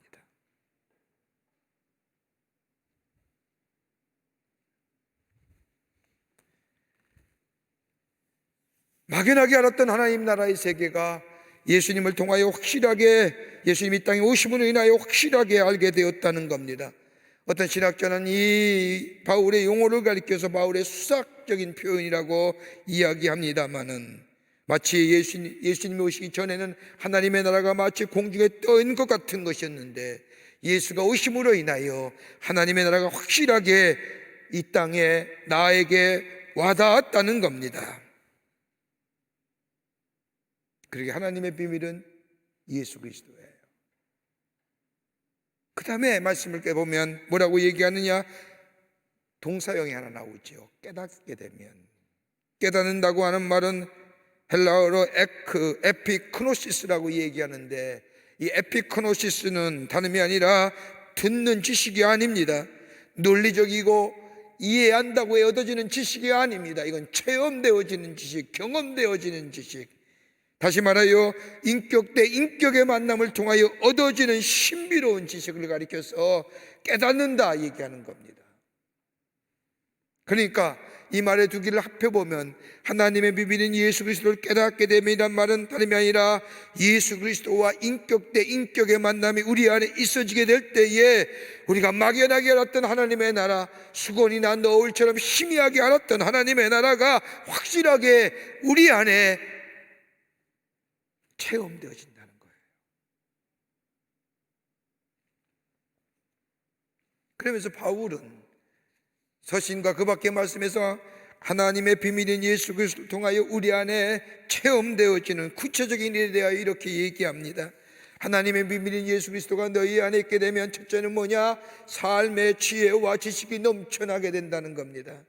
막연하게 알았던 하나님 나라의 세계가 예수님을 통하여 확실하게, 예수님이 이 땅에 오심으로 인하여 확실하게 알게 되었다는 겁니다. 어떤 신학자는 이 바울의 용어를 가리켜서 바울의 수학적인 표현이라고 이야기합니다마는 마치 예수님이 오시기 전에는 하나님의 나라가 마치 공중에 떠 있는 것 같은 것이었는데 예수가 오심으로 인하여 하나님의 나라가 확실하게 이 땅에 나에게 와닿았다는 겁니다. 그러게 하나님의 비밀은 예수 그리스도예요. 그 다음에 말씀을 깨보면 뭐라고 얘기하느냐? 동사형이 하나 나오죠. 깨닫게 되면. 깨닫는다고 하는 말은 헬라어로 에피크노시스라고 얘기하는데 이 에피크노시스는 다름이 아니라 듣는 지식이 아닙니다. 논리적이고 이해한다고 얻어지는 지식이 아닙니다. 이건 체험되어지는 지식, 경험되어지는 지식. 다시 말하여 인격 대 인격의 만남을 통하여 얻어지는 신비로운 지식을 가리켜서 깨닫는다 얘기하는 겁니다. 그러니까 이 말의 두 개를 합해보면 하나님의 비밀인 예수 그리스도를 깨닫게 됨이란 말은 다름이 아니라 예수 그리스도와 인격 대 인격의 만남이 우리 안에 있어지게 될 때에 우리가 막연하게 알았던 하나님의 나라, 수건이나 너울처럼 희미하게 알았던 하나님의 나라가 확실하게 우리 안에 체험되어진다는 거예요. 그러면서 바울은 서신과 그 밖의 말씀에서 하나님의 비밀인 예수 그리스도를 통하여 우리 안에 체험되어지는 구체적인 일에 대하여 이렇게 얘기합니다. 하나님의 비밀인 예수 그리스도가 너희 안에 있게 되면 첫째는 뭐냐? 삶의 지혜와 지식이 넘쳐나게 된다는 겁니다.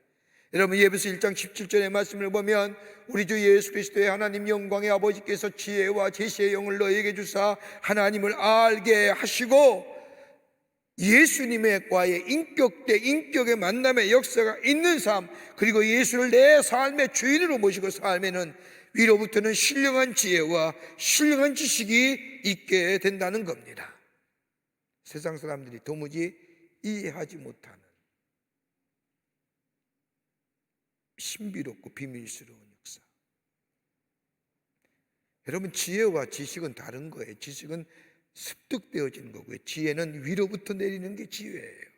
여러분 예배서 1장 17절의 말씀을 보면 우리 주 예수 그리스도의 하나님 영광의 아버지께서 지혜와 계시의 영을 너희에게 주사 하나님을 알게 하시고 예수님과의 인격 대 인격의 만남의 역사가 있는 삶, 그리고 예수를 내 삶의 주인으로 모시고 살면은 위로부터는 신령한 지혜와 신령한 지식이 있게 된다는 겁니다. 세상 사람들이 도무지 이해하지 못하는 신비롭고 비밀스러운 역사. 여러분, 지혜와 지식은 다른 거예요. 지식은 습득되어지는 거고요. 지혜는 위로부터 내리는 게 지혜예요.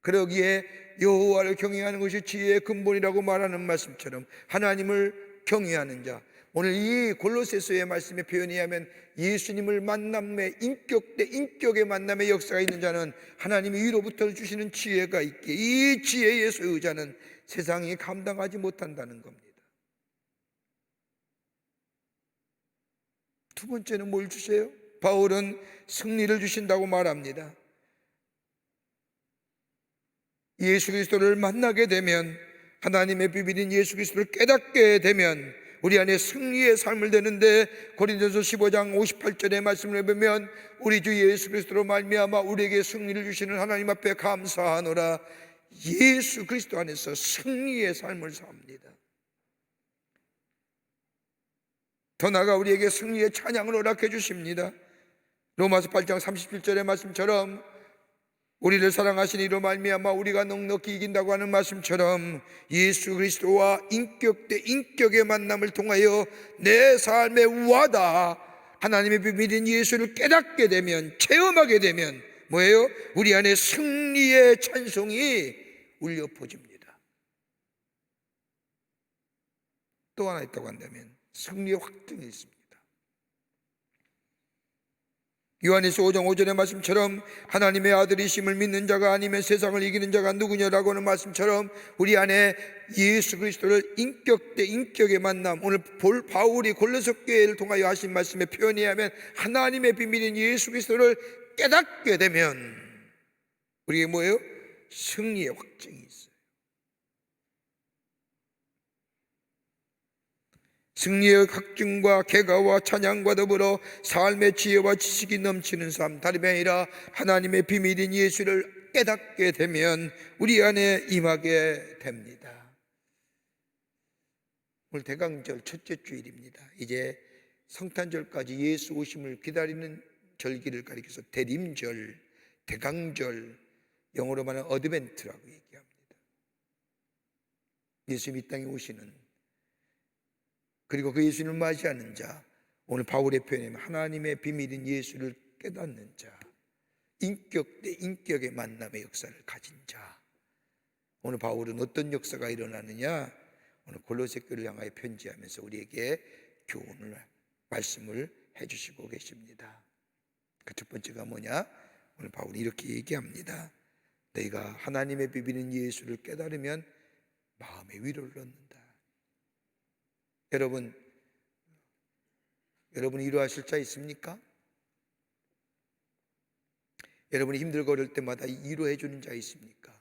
그러기에 여호와를 경외하는 것이 지혜의 근본이라고 말하는 말씀처럼 하나님을 경외하는 자, 오늘 이 골로새서의 말씀의 표현에 의하면 예수님을 만남의 인격 대 인격의 만남의 역사가 있는 자는 하나님이 위로부터 주시는 지혜가 있기에 이 지혜의 소유자는 세상이 감당하지 못한다는 겁니다. 두 번째는 뭘 주세요? 바울은 승리를 주신다고 말합니다. 예수 그리스도를 만나게 되면, 하나님의 비밀인 예수 그리스도를 깨닫게 되면 우리 안에 승리의 삶을 되는데, 고린도서 15장 58절의 말씀을 보면 우리 주 예수 그리스도로 말미암아 우리에게 승리를 주시는 하나님 앞에 감사하노라. 예수 그리스도 안에서 승리의 삶을 삽니다. 더 나아가 우리에게 승리의 찬양을 허락해 주십니다. 로마서 8장 37절의 말씀처럼 우리를 사랑하신 이로 말미암아 우리가 넉넉히 이긴다고 하는 말씀처럼 예수 그리스도와 인격 대 인격의 만남을 통하여 내 삶의 우하다 하나님의 비밀인 예수를 깨닫게 되면, 체험하게 되면 뭐예요? 우리 안에 승리의 찬송이 울려 퍼집니다. 또 하나 있다고 한다면 승리의 확증이 있습니다. 요한일서 5장 5절의 말씀처럼 하나님의 아들이심을 믿는 자가 아니면 세상을 이기는 자가 누구냐라고 하는 말씀처럼 우리 안에 예수 그리스도를 인격 대 인격의 만남, 오늘 바울이 골로새 교회를 통하여 하신 말씀의 표현에 의하면 하나님의 비밀인 예수 그리스도를 깨닫게 되면 우리에게 뭐예요? 승리의 확증이 있어요. 승리의 확증과 쾌가와 찬양과 더불어 삶의 지혜와 지식이 넘치는 삶, 다름이 아니라 하나님의 비밀인 예수를 깨닫게 되면 우리 안에 임하게 됩니다. 오늘 대강절 첫째 주일입니다. 이제 성탄절까지 예수 오심을 기다리는 절기를 가리켜서 대림절, 대강절, 영어로 말하는 어드벤트라고 얘기합니다. 예수님이 이 땅에 오시는, 그리고 그 예수님을 맞이하는 자, 오늘 바울의 표현에 하나님의 비밀인 예수를 깨닫는 자, 인격 대 인격의 만남의 역사를 가진 자. 오늘 바울은 어떤 역사가 일어나느냐? 오늘 골로새 교회를 향하여 편지하면서 우리에게 교훈을, 말씀을 해주시고 계십니다. 그 첫 번째가 뭐냐? 오늘 바울이 이렇게 얘기합니다. 너희가 하나님의 비밀인 예수를 깨달으면 마음에 위로를 얻는다. 여러분 위로하실 자 있습니까? 여러분이 힘들고 어려울 때마다 위로해 주는 자 있습니까?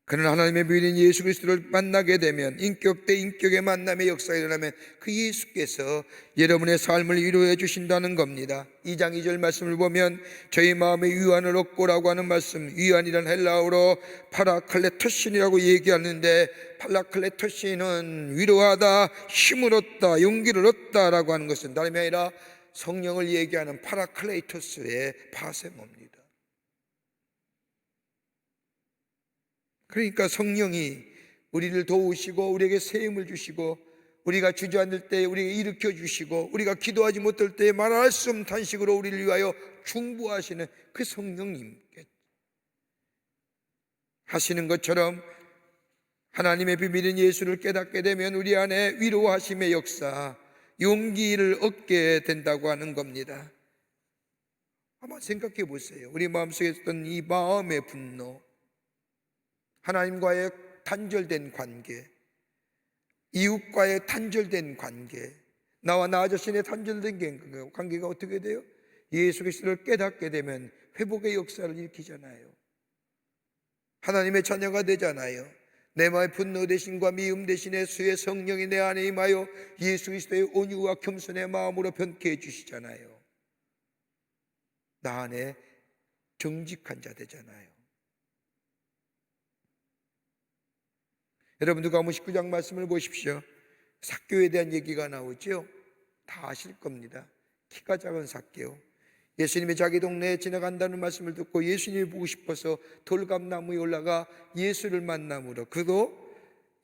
그는 하나님의 비밀인 예수 그리스도를 만나게 되면, 인격 대 인격의 만남의 역사가 일어나면 그 예수께서 여러분의 삶을 위로해 주신다는 겁니다. 2장 2절 말씀을 보면 저희 마음에 위안을 얻고라고 하는 말씀, 위안이란 헬라어로 파라클레토신이라고 얘기하는데, 파라클레토신은 위로하다, 힘을 얻다, 용기를 얻다라고 하는 것은 다름이 아니라 성령을 얘기하는 파라클레이토스의 파세모입니다. 그러니까 성령이 우리를 도우시고 우리에게 새 힘을 주시고, 우리가 주저앉을 때 우리에게 일으켜 주시고, 우리가 기도하지 못할 때 말할 수 없는 탄식으로 우리를 위하여 중보하시는 그 성령님께 하시는 것처럼 하나님의 비밀인 예수를 깨닫게 되면 우리 안에 위로하심의 역사, 용기를 얻게 된다고 하는 겁니다. 한번 생각해 보세요. 우리 마음속에 있었던 이 마음의 분노, 하나님과의 단절된 관계, 이웃과의 단절된 관계, 나와 나 자신의 단절된 관계가 어떻게 돼요? 예수 그리스도를 깨닫게 되면 회복의 역사를 일으키잖아요. 하나님의 자녀가 되잖아요. 내 마음의 분노 대신과 미움 대신에 주의 성령이 내 안에 임하여 예수 그리스도의 온유와 겸손의 마음으로 변케 해주시잖아요. 나 안에 정직한 자 되잖아요. 여러분 누가복음 19장 말씀을 보십시오. 삭개오에 대한 얘기가 나오죠. 다 아실 겁니다. 키가 작은 삭개오. 예수님이 자기 동네에 지나간다는 말씀을 듣고 예수님이 보고 싶어서 돌감나무에 올라가 예수를 만남으로 그도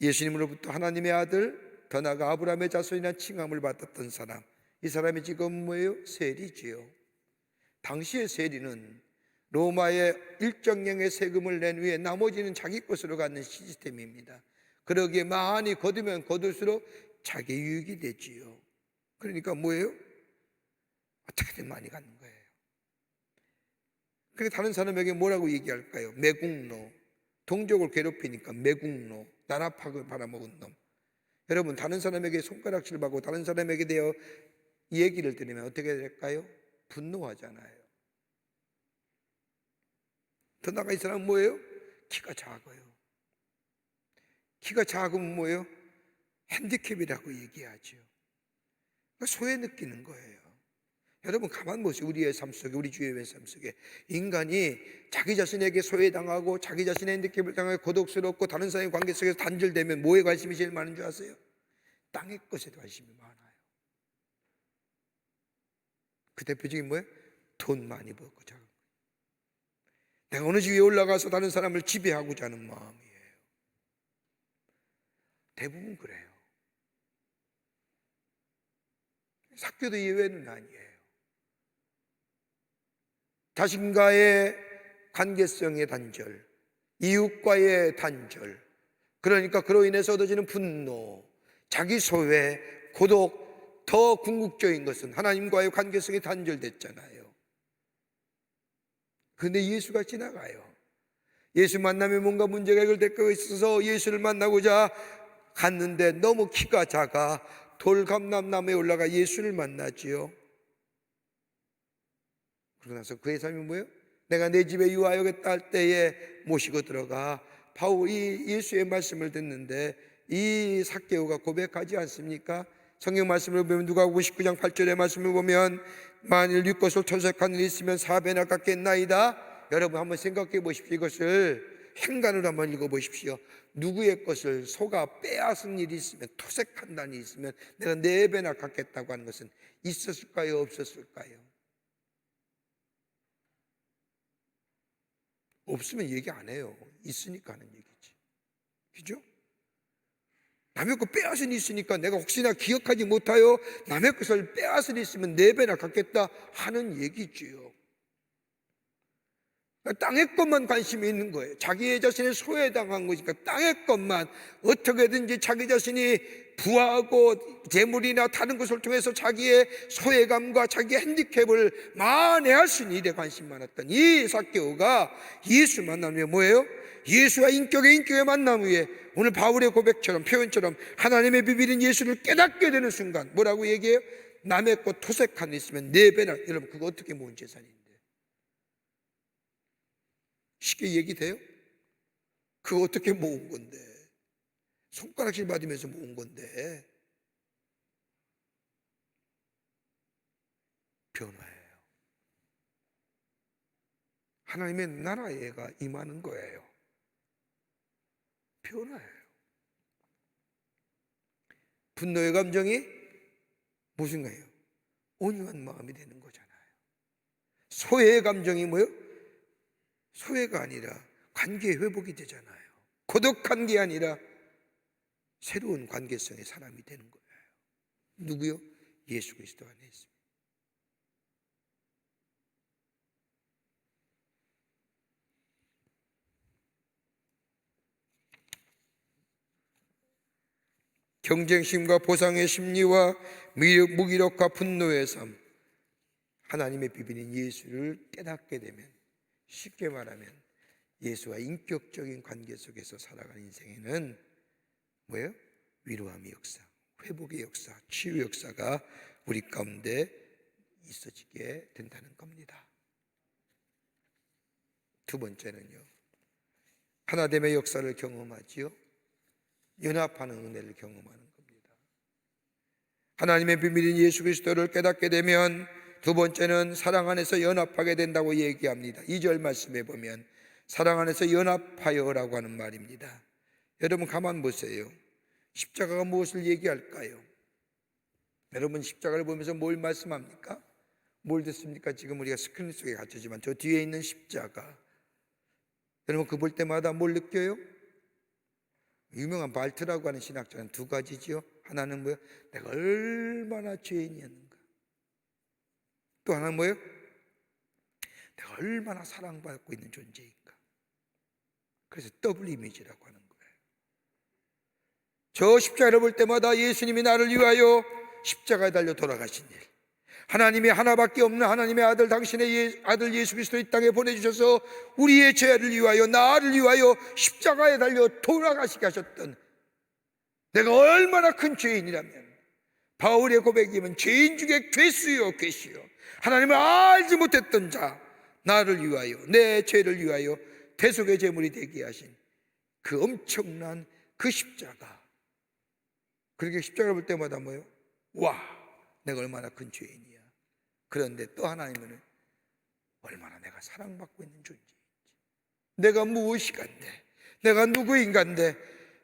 예수님으로부터 하나님의 아들 더 나아가 아브라함의 자손이라는 칭함을 받았던 사람. 이 사람이 지금 뭐예요? 세리지요. 당시의 세리는 로마의 일정량의 세금을 낸 후에 나머지는 자기 것으로 갖는 시스템입니다. 그러기에 많이 거두면 거둘수록 자기 유익이 되지요. 그러니까 뭐예요? 어떻게든 많이 갖는 거예요. 그래서 다른 사람에게 뭐라고 얘기할까요? 매국노. 동족을 괴롭히니까 매국노. 나라팍을 받아먹은 놈. 여러분 다른 사람에게 손가락질 받고 다른 사람에게 대해 얘기를 들으면 어떻게 될까요? 분노하잖아요. 더 나아가 이 사람은 뭐예요? 키가 작아요. 키가 작으면 뭐예요? 핸디캡이라고 얘기하죠. 소외 느끼는 거예요. 여러분 가만 보세요. 우리의 삶 속에, 우리 주의 삶 속에 인간이 자기 자신에게 소외당하고 자기 자신의 핸디캡을 당하고 고독스럽고 다른 사람의 관계 속에서 단절되면 뭐에 관심이 제일 많은 줄 아세요? 땅의 것에 관심이 많아요. 그 대표적인 뭐예요? 돈 많이 벌고 작은 거예요. 내가 어느 집 위에 올라가서 다른 사람을 지배하고자 하는 마음이에요. 대부분 그래요. 삭개오도 예외는 아니에요. 자신과의 관계성의 단절, 이웃과의 단절, 그러니까 그로 인해서 얻어지는 분노, 자기 소외, 고독, 더 궁극적인 것은 하나님과의 관계성이 단절됐잖아요. 그런데 예수가 지나가요. 예수 만나면 뭔가 문제가 해결될 거 있어서 예수를 만나고자 갔는데 너무 키가 작아 돌감람나무에 올라가 예수를 만나지요. 그러고 나서 그의 삶이 뭐예요? 내가 내 집에 유하여겠다 할 때에 모시고 들어가 바울이 예수의 말씀을 듣는데 이 삭개오가 고백하지 않습니까? 성경 말씀을 보면 누가복음 19장 8절의 말씀을 보면 만일 네 것을 토색한 일이 있으면 4배나 갚겠나이다. 여러분 한번 생각해 보십시오. 이것을 행간으로 한번 읽어 보십시오. 누구의 것을 속아 빼앗은 일이 있으면, 토색한다는 일이 있으면 내가 4배나 갚겠다고 하는 것은 있었을까요? 없었을까요? 없으면 얘기 안 해요. 있으니까 하는 얘기지. 그죠? 남의 것 빼앗은 일이 있으니까 내가 혹시나 기억하지 못하여 남의 것을 빼앗은 일이 있으면 4배나 갚겠다 하는 얘기지요. 땅의 것만 관심이 있는 거예요. 자기 자신이 소외당한 것이니까 땅의 것만 어떻게든지 자기 자신이 부하고 재물이나 다른 것을 통해서 자기의 소외감과 자기의 핸디캡을 만회할 수 있는 일에 관심이 많았던 이 삭개오가 예수 만나면 뭐예요? 예수와 인격의 만남 후에 오늘 바울의 고백처럼 표현처럼 하나님의 비밀인 예수를 깨닫게 되는 순간 뭐라고 얘기해요? 남의 것 토색한 일 있으면 4배나. 여러분 그거 어떻게 모은 재산인데? 쉽게 얘기돼요? 그거 어떻게 모은 건데? 손가락질 받으면서 모은 건데. 변화예요. 하나님의 나라에가 임하는 거예요. 변화예요. 분노의 감정이 무슨 거예요? 온유한 마음이 되는 거잖아요. 소외의 감정이 뭐예요? 소외가 아니라 관계 회복이 되잖아요. 고독한 게 아니라 새로운 관계성의 사람이 되는 거예요. 누구요? 예수 그리스도 안에 있습니다. 경쟁심과 보상의 심리와 무기력과 분노의 삶, 하나님의 비밀인 예수를 깨닫게 되면, 쉽게 말하면 예수와 인격적인 관계 속에서 살아가는 인생에는 뭐예요? 위로함의 역사, 회복의 역사, 치유 역사가 우리 가운데 있어지게 된다는 겁니다. 두 번째는요, 하나됨의 역사를 경험하지요. 연합하는 은혜를 경험하는 겁니다. 하나님의 비밀인 예수 그리스도를 깨닫게 되면 두 번째는 사랑 안에서 연합하게 된다고 얘기합니다. 2절 말씀에 보면 사랑 안에서 연합하여라고 하는 말입니다. 여러분 가만 보세요. 십자가가 무엇을 얘기할까요? 여러분 십자가를 보면서 뭘 말씀합니까? 뭘 듣습니까? 지금 우리가 스크린 속에 갇혔지만 저 뒤에 있는 십자가, 여러분 그 볼 때마다 뭘 느껴요? 유명한 발트라고 하는 신학자는 두 가지지요. 하나는 뭐예요? 내가 얼마나 죄인이었는가. 또 하나는 뭐예요? 내가 얼마나 사랑받고 있는 존재인가. 그래서 더블 이미지라고 하는 거예요. 저 십자가를 볼 때마다 예수님이 나를 위하여 십자가에 달려 돌아가신 일, 하나님이 하나밖에 없는 하나님의 아들, 당신의 아들 예수 그리스도 이 땅에 보내주셔서 우리의 죄를 위하여, 나를 위하여 십자가에 달려 돌아가시게 하셨던, 내가 얼마나 큰 죄인이라면, 바울의 고백이면 죄인 중에 괴수요 괴수요, 하나님을 알지 못했던 자, 나를 위하여, 내 죄를 위하여 대속의 제물이 되게 하신 그 엄청난 그 십자가. 그렇게 십자가를 볼 때마다 뭐예요? 와, 내가 얼마나 큰 죄인이야. 그런데 또 하나님은 얼마나 내가 사랑받고 있는 존재인지, 내가 무엇이간데, 내가 누구인간데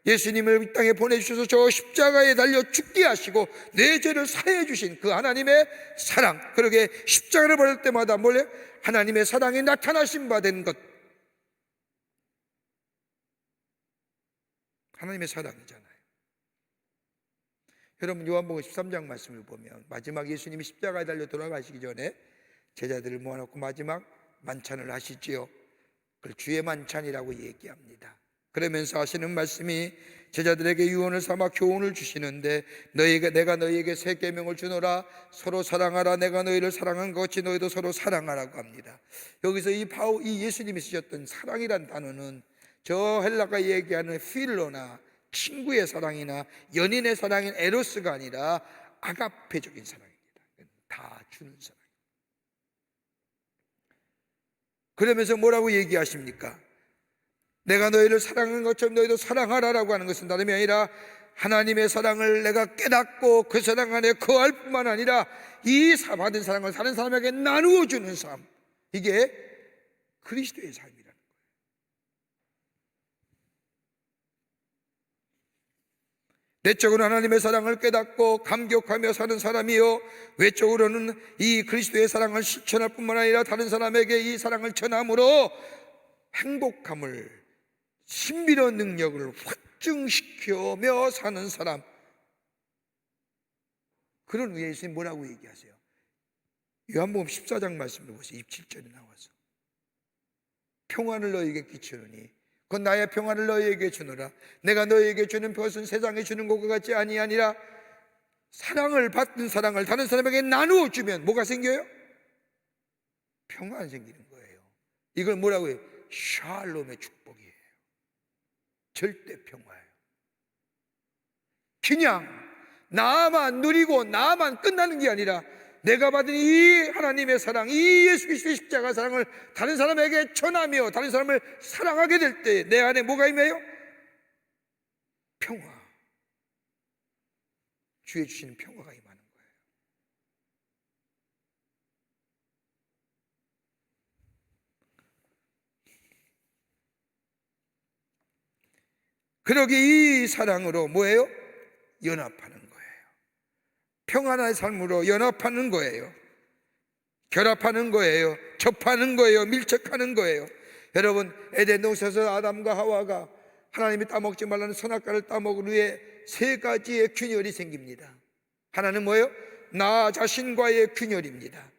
예수님을 이 땅에 보내주셔서 저 십자가에 달려 죽게 하시고 내 죄를 사해 주신 그 하나님의 사랑. 그러게 십자가를 볼 때마다 몰래 하나님의 사랑이 나타나신 바 된 것, 하나님의 사랑이잖아요. 여러분 요한복음 13장 말씀을 보면 마지막 예수님이 십자가에 달려 돌아가시기 전에 제자들을 모아놓고 마지막 만찬을 하시지요. 그걸 주의 만찬이라고 얘기합니다. 그러면서 하시는 말씀이 제자들에게 유언을 삼아 교훈을 주시는데, 내가 너희에게 새 계명을 주노라, 서로 사랑하라. 내가 너희를 사랑한 것 같이 너희도 서로 사랑하라고 합니다. 여기서 이 예수님이 쓰셨던 사랑이란 단어는 저 헬라가 얘기하는 필로나 친구의 사랑이나 연인의 사랑인 에로스가 아니라 아가페적인 사랑입니다. 다 주는 사랑. 그러면서 뭐라고 얘기하십니까? 내가 너희를 사랑한 것처럼 너희도 사랑하라라고 하는 것은 다름이 아니라 하나님의 사랑을 내가 깨닫고 그 사랑 안에 거할 뿐만 아니라 이 받은 사랑을 다른 사람에게 나누어 주는 삶, 이게 그리스도의 삶이라는 거예요. 내적으로 하나님의 사랑을 깨닫고 감격하며 사는 사람이요, 외적으로는 이 그리스도의 사랑을 실천할 뿐만 아니라 다른 사람에게 이 사랑을 전함으로 행복함을, 신비로운 능력을 확증시키며 사는 사람. 그런 의미에 예수님 뭐라고 얘기하세요? 요한복음 14장 말씀을 보세요. 27절에 나와서 평안을 너희에게 끼치노니 그건 나의 평안을 너희에게 주노라. 내가 너희에게 주는 것은 세상에 주는 것과 같지 아니라 사랑을 받는 사랑을 다른 사람에게 나누어 주면 뭐가 생겨요? 평안 생기는 거예요. 이걸 뭐라고 해요? 샬롬의 축복이에요. 절대 평화예요. 그냥 나만 누리고 나만 끝나는 게 아니라 내가 받은 이 하나님의 사랑, 이 예수 그리스도의 십자가 사랑을 다른 사람에게 전하며 다른 사람을 사랑하게 될 때 내 안에 뭐가 임해요? 평화. 주의 주시는 평화가 임하는 거예요. 그러기 이 사랑으로 뭐예요? 연합하는 거예요. 평안한 삶으로 연합하는 거예요. 결합하는 거예요. 접하는 거예요. 밀착하는 거예요. 여러분, 에덴 동산에서 아담과 하와가 하나님이 따먹지 말라는 선악과를 따먹은 후에 세 가지의 균열이 생깁니다. 하나는 뭐예요? 나 자신과의 균열입니다.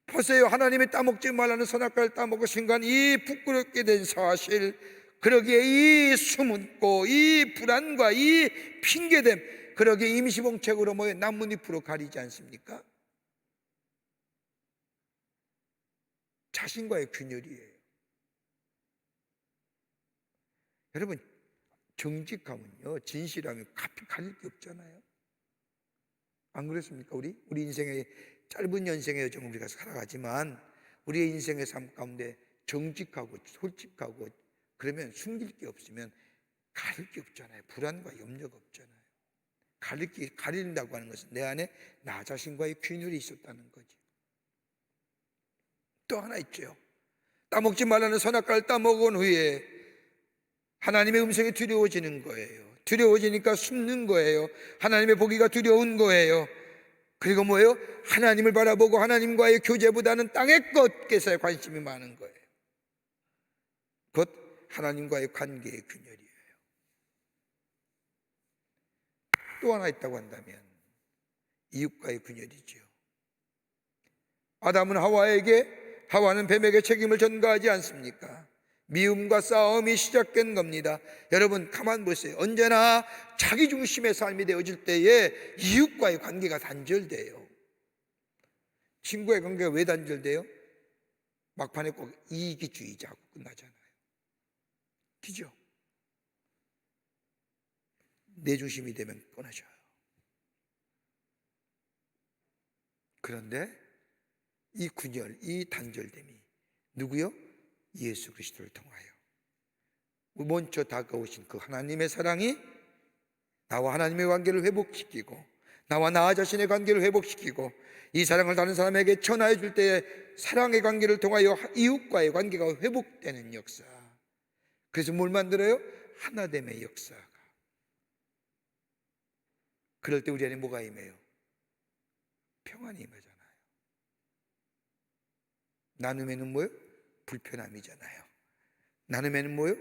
보세요. 하나님이 따먹지 말라는 선악과를 따먹은 순간 이 부끄럽게 된 사실, 그러기에 이 숨고 이 불안과 이 핑계됨, 그러기에 임시봉책으로 뭐예요? 나뭇잎으로 가리지 않습니까? 자신과의 균열이에요. 여러분, 정직하면요, 진실하면 가릴 게 없잖아요. 안 그렇습니까? 우리 인생의 짧은 연생의 여정 우리가 살아가지만 우리의 인생의 삶 가운데 정직하고 솔직하고 그러면 숨길 게 없으면 가릴 게 없잖아요. 불안과 염려가 없잖아요. 가린다고 하는 것은 내 안에 나 자신과의 균열이 있었다는 거지. 또 하나 있죠. 따먹지 말라는 선악과를 따먹은 후에 하나님의 음성이 두려워지는 거예요. 두려워지니까 숨는 거예요. 하나님의 보기가 두려운 거예요. 그리고 뭐예요? 하나님을 바라보고 하나님과의 교제보다는 땅의 것께서의 관심이 많은 거예요. 곧 하나님과의 관계의 균열이에요. 또 하나 있다고 한다면 이웃과의 균열이죠. 아담은 하와에게, 하와는 뱀에게 책임을 전가하지 않습니까? 미움과 싸움이 시작된 겁니다. 여러분 가만 보세요. 언제나 자기 중심의 삶이 되어질 때에 이웃과의 관계가 단절돼요. 친구의 관계가 왜 단절돼요? 막판에 꼭 이기주의자하고 끝나잖아요. 그죠? 내 중심이 되면 끊어져요. 그런데 이 균열, 이 단절됨이 누구요? 예수 그리스도를 통하여 먼저 다가오신 그 하나님의 사랑이 나와 하나님의 관계를 회복시키고 나와 나 자신의 관계를 회복시키고 이 사랑을 다른 사람에게 전하여 줄 때에 사랑의 관계를 통하여 이웃과의 관계가 회복되는 역사. 그래서 뭘 만들어요? 하나됨의 역사가. 그럴 때 우리 안에 뭐가 임해요? 평안이 임하잖아요. 나눔에는 뭐예요? 불편함이잖아요. 나눔에는 뭐예요?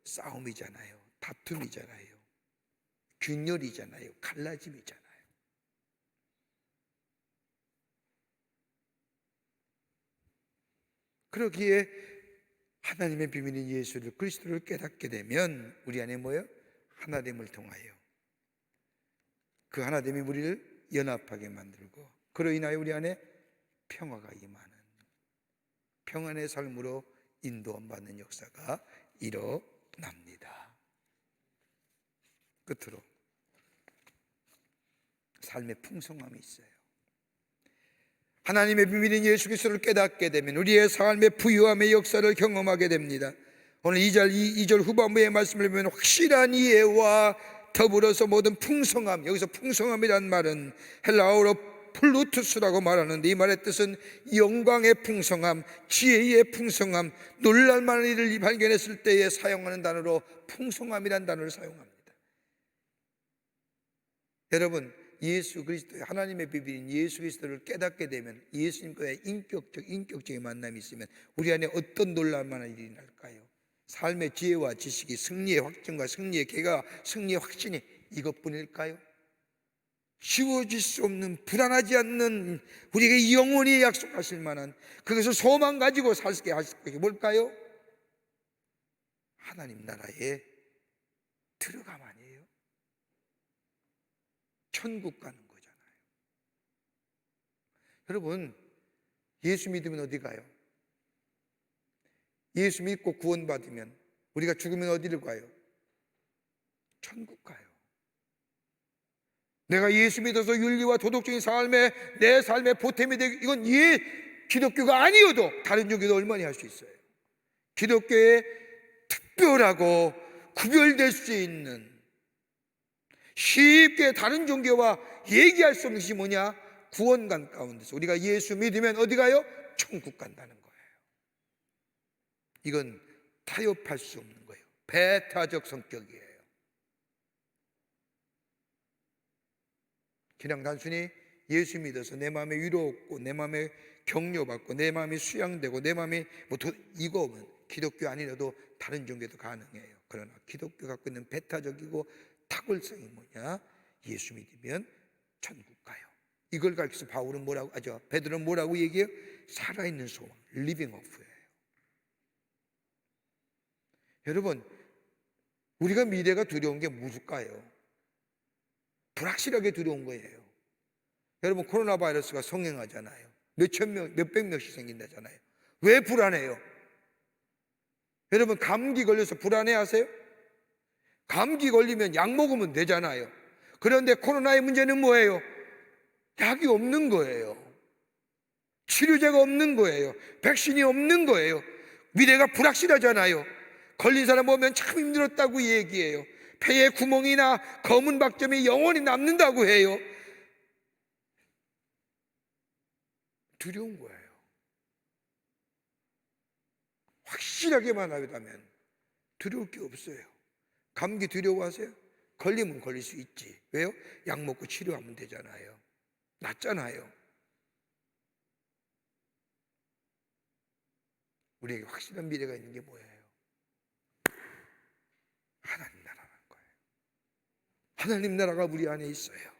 싸움이잖아요. 다툼이잖아요. 균열이잖아요. 갈라짐이잖아요. 그러기에 하나님의 비밀인 예수를 그리스도를 깨닫게 되면 우리 안에 뭐예요? 하나됨을 통하여 그 하나됨이 우리를 연합하게 만들고 그로 인하여 우리 안에 평화가 임하는 평안의 삶으로 인도받는 역사가 일어납니다. 끝으로 삶의 풍성함이 있어요. 하나님의 비밀인 예수 그리스도를 깨닫게 되면 우리의 삶의 부유함의 역사를 경험하게 됩니다. 오늘 2절 후반부의 말씀을 보면 확실한 이해와 더불어서 모든 풍성함, 여기서 풍성함이란 말은 헬라어로 플루투스라고 말하는데 이 말의 뜻은 영광의 풍성함, 지혜의 풍성함, 놀랄만한 일을 발견했을 때에 사용하는 단어로 풍성함이란 단어를 사용합니다. 여러분 예수 그리스도 하나님의 비밀인 예수 그리스도를 깨닫게 되면 예수님과의 인격적인 만남이 있으면 우리 안에 어떤 놀랄만한 일이 날까요? 삶의 지혜와 지식이 승리의 확증과 승리의 계가 승리의 확신이 이것뿐일까요? 지워질 수 없는 불안하지 않는 우리에게 영원히 약속하실 만한 그것을 소망 가지고 살게 하실 것이 뭘까요? 하나님 나라에 들어감 아니에요? 천국 가는 거잖아요. 여러분 예수 믿으면 어디 가요? 예수 믿고 구원받으면 우리가 죽으면 어디를 가요? 천국 가요. 내가 예수 믿어서 윤리와 도덕적인 삶에 내 삶의 보탬이 되고 이건 기독교가 아니어도 다른 종교도 얼마나 할 수 있어요. 기독교의 특별하고 구별될 수 있는 쉽게 다른 종교와 얘기할 수 없는 것이 뭐냐? 구원관 가운데서 우리가 예수 믿으면 어디 가요? 천국 간다는 거예요. 이건 타협할 수 없는 거예요. 배타적 성격이에요. 그냥 단순히 예수 믿어서 내 마음에 위로 얻고 내 마음에 격려받고 내 마음이 수양되고 내 마음이 이거 오면 기독교 아니라도 다른 종교도 가능해요. 그러나 기독교 갖고 있는 배타적이고 탁월성이 뭐냐? 예수 믿으면 천국 가요. 이걸 가르쳐서 바울은 베드로는 뭐라고 얘기해요? 살아있는 소망, living hope예요. 여러분 우리가 미래가 두려운 게 무엇일까요? 불확실하게 두려운 거예요. 여러분 코로나 바이러스가 성행하잖아요. 몇백 명씩 생긴다잖아요. 왜 불안해요? 여러분 감기 걸려서 불안해하세요? 감기 걸리면 약 먹으면 되잖아요. 그런데 코로나의 문제는 뭐예요? 약이 없는 거예요. 치료제가 없는 거예요. 백신이 없는 거예요. 미래가 불확실하잖아요. 걸린 사람 보면 참 힘들었다고 얘기해요. 폐에 구멍이나 검은 박점이 영원히 남는다고 해요. 두려운 거예요. 확실하게만 하다면 두려울 게 없어요. 감기 두려워하세요? 걸리면 걸릴 수 있지. 왜요? 약 먹고 치료하면 되잖아요. 낫잖아요. 우리에게 확실한 미래가 있는 게 뭐예요? 하나님 나라라는 거예요. 하나님 나라가 우리 안에 있어요.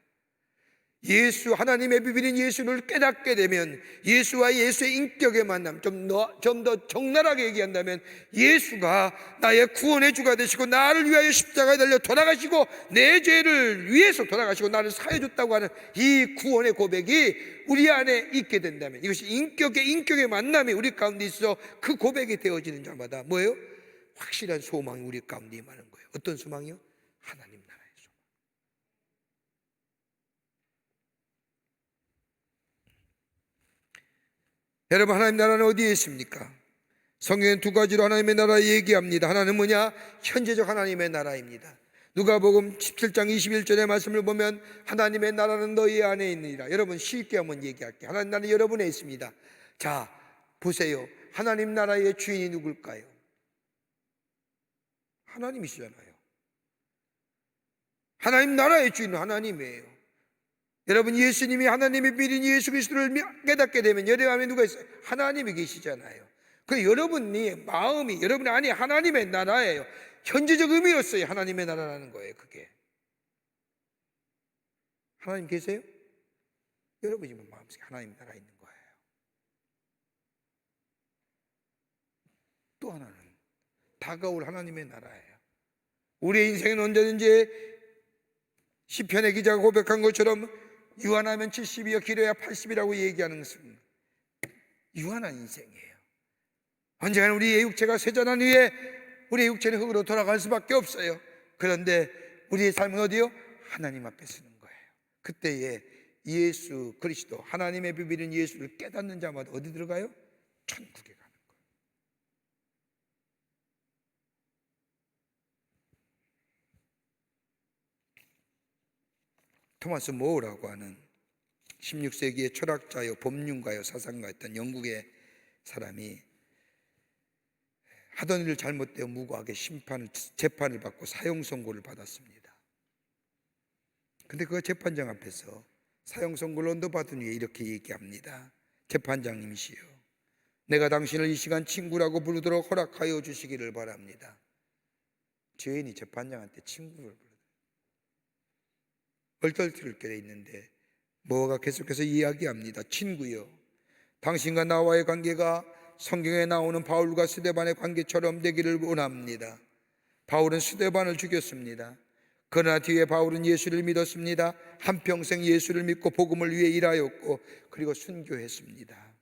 예수, 하나님의 비밀인 예수를 깨닫게 되면 예수와 예수의 인격의 만남, 좀 더 적나라하게 얘기한다면 예수가 나의 구원의 주가 되시고 나를 위하여 십자가에 달려 돌아가시고 내 죄를 위해서 돌아가시고 나를 사해 줬다고 하는 이 구원의 고백이 우리 안에 있게 된다면, 이것이 인격의 만남이 우리 가운데 있어 그 고백이 되어지는 자마다 뭐예요? 확실한 소망이 우리 가운데 임하는 거예요. 어떤 소망이요? 하나님 나라의 소망. 여러분, 하나님 나라는 어디에 있습니까? 성경엔 두 가지로 하나님의 나라 얘기합니다. 하나는 뭐냐? 현재적 하나님의 나라입니다. 누가복음 17장 21절의 말씀을 보면 하나님의 나라는 너희 안에 있느니라. 여러분, 쉽게 한번 얘기할게요. 하나님 나라는 여러분에 있습니다. 자, 보세요. 하나님 나라의 주인이 누굴까요? 하나님이시잖아요. 하나님 나라의 주인은 하나님이에요. 여러분, 예수님이 하나님의 비밀인 예수 그리스도를 깨닫게 되면 여러분 안에 누가 있어요? 하나님이 계시잖아요. 그 여러분이 마음이 여러분 안에 하나님의 나라예요. 현재적 의미로서의 하나님의 나라라는 거예요. 그게 하나님 계세요? 여러분이 마음속에 하나님 나라 있는 거예요. 또 하나는 다가올 하나님의 나라예요. 우리의 인생은 언제든지 시편의 기자가 고백한 것처럼 유한하면 70이요 길어야 80이라고 얘기하는 것은 유한한 인생이에요. 언젠가는 우리의 육체가 쇠잔한 후에 우리의 육체는 흙으로 돌아갈 수밖에 없어요. 그런데 우리의 삶은 어디요? 하나님 앞에 서는 거예요. 그때에 예수 그리스도 하나님의 비밀인 예수를 깨닫는 자마다 어디 들어가요? 천국에 가는 거예요. 토마스 모어라고 하는 16세기의 철학자요 법륜가요 사상가였던 영국의 사람이 하던 일을 잘못되어 무고하게 재판을 받고 사형 선고를 받았습니다. 근데 그 재판장 앞에서 사형 선고를 언도받은 후에 이렇게 얘기합니다. 재판장님이시여, 내가 당신을 이 시간 친구라고 부르도록 허락하여 주시기를 바랍니다. 죄인이 재판장한테 친구를 부르더라고요. 얼떨떨 게 있는데 뭐가 계속해서 이야기합니다. 친구여, 당신과 나와의 관계가 성경에 나오는 바울과 스데반의 관계처럼 되기를 원합니다. 바울은 스데반을 죽였습니다. 그러나 뒤에 바울은 예수를 믿었습니다. 한평생 예수를 믿고 복음을 위해 일하였고 그리고 순교했습니다.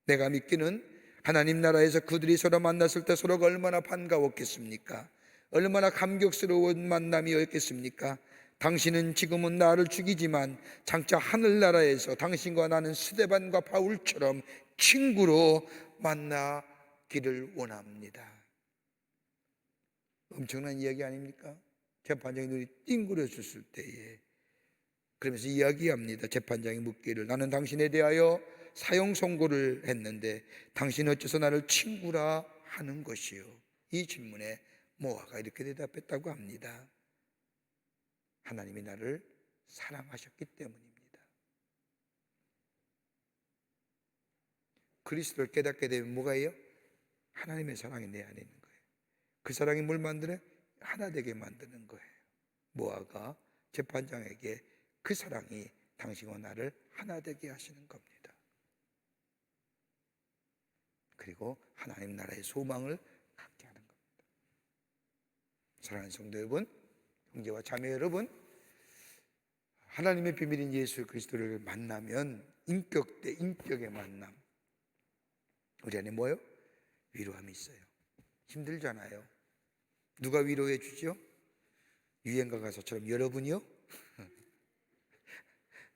내가 믿기는 하나님 나라에서 그들이 서로 만났을 때 서로가 얼마나 반가웠겠습니까? 얼마나 감격스러운 만남이었겠습니까? 당신은 지금은 나를 죽이지만 장차 하늘나라에서 당신과 나는 스데반과 바울처럼 친구로 만나기를 원합니다. 엄청난 이야기 아닙니까? 재판장이 눈이 띵그려졌을 때에 그러면서 이야기합니다. 재판장이 묻기를, 나는 당신에 대하여 사형 선고를 했는데 당신 어째서 나를 친구라 하는 것이요? 이 질문에 모아가 이렇게 대답했다고 합니다. 하나님이 나를 사랑하셨기 때문입니다. 그리스도를 깨닫게 되면 뭐가 해요? 하나님의 사랑이 내 안에 있는 거예요. 그 사랑이 뭘 만드는? 하나 되게 만드는 거예요. 모아가 재판장에게 그 사랑이 당신과 나를 하나 되게 하시는 겁니다. 그리고 하나님 나라의 소망을 갖게 하는 겁니다. 사랑하는 성도 여러분, 형제와 자매 여러분, 하나님의 비밀인 예수 그리스도를 만나면 인격 대 인격의 만남, 우리 안에 뭐예요? 위로함이 있어요. 힘들잖아요. 누가 위로해 주죠? 유행가 가사처럼 여러분이요?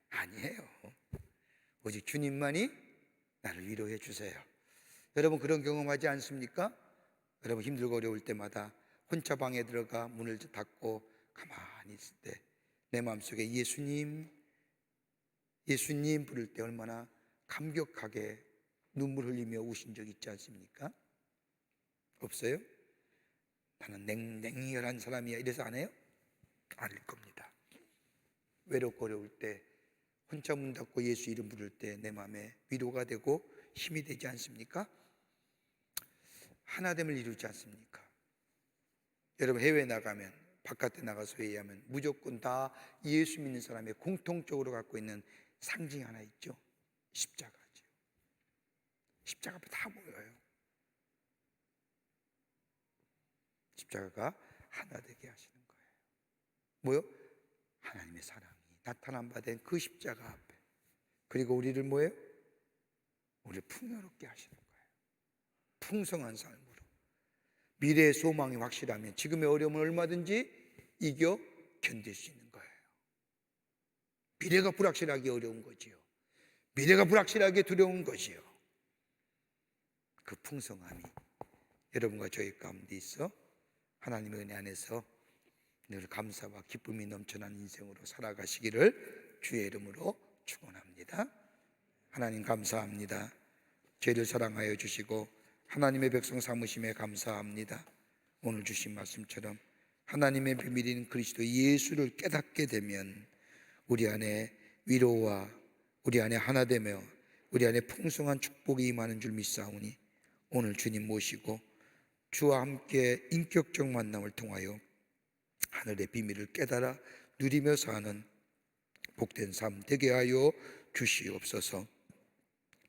아니에요. 오직 주님만이 나를 위로해 주세요. 여러분 그런 경험하지 않습니까? 여러분 힘들고 어려울 때마다 혼자 방에 들어가 문을 닫고 가만히 있을 때 내 마음속에 예수님 부를 때 얼마나 감격하게 눈물 흘리며 우신 적 있지 않습니까? 없어요? 나는 냉랭혈한 사람이야 이래서 안 해요? 아닐 겁니다. 외롭고 어려울 때 혼자 문 닫고 예수 이름 부를 때 내 마음에 위로가 되고 힘이 되지 않습니까? 하나됨을 이루지 않습니까? 여러분 해외 나가면 바깥에 나가서 회의하면 무조건 다 예수 믿는 사람의 공통적으로 갖고 있는 상징이 하나 있죠. 십자가죠. 십자가 앞에 다 모여요. 십자가가 하나 되게 하시는 거예요. 뭐요? 하나님의 사랑이 나타난 바 된 그 십자가 앞에. 그리고 우리를 뭐예요? 우리를 풍요롭게 하시는 거예요. 풍성한 삶으로. 미래의 소망이 확실하면 지금의 어려움을 얼마든지 이겨 견딜 수 있는 거예요. 미래가 불확실하게 어려운 거지요. 미래가 불확실하게 두려운 것이요. 그 풍성함이 여러분과 저희 가운데 있어 하나님의 은혜 안에서 늘 감사와 기쁨이 넘쳐난 인생으로 살아가시기를 주의 이름으로 축원합니다. 하나님 감사합니다. 죄를 사랑하여 주시고 하나님의 백성 삼으심에 감사합니다. 오늘 주신 말씀처럼 하나님의 비밀인 그리스도 예수를 깨닫게 되면 우리 안에 위로와 우리 안에 하나되며 우리 안에 풍성한 축복이 임하는 줄 믿사오니 오늘 주님 모시고 주와 함께 인격적 만남을 통하여 하늘의 비밀을 깨달아 누리며 사는 복된 삶 되게 하여 주시옵소서.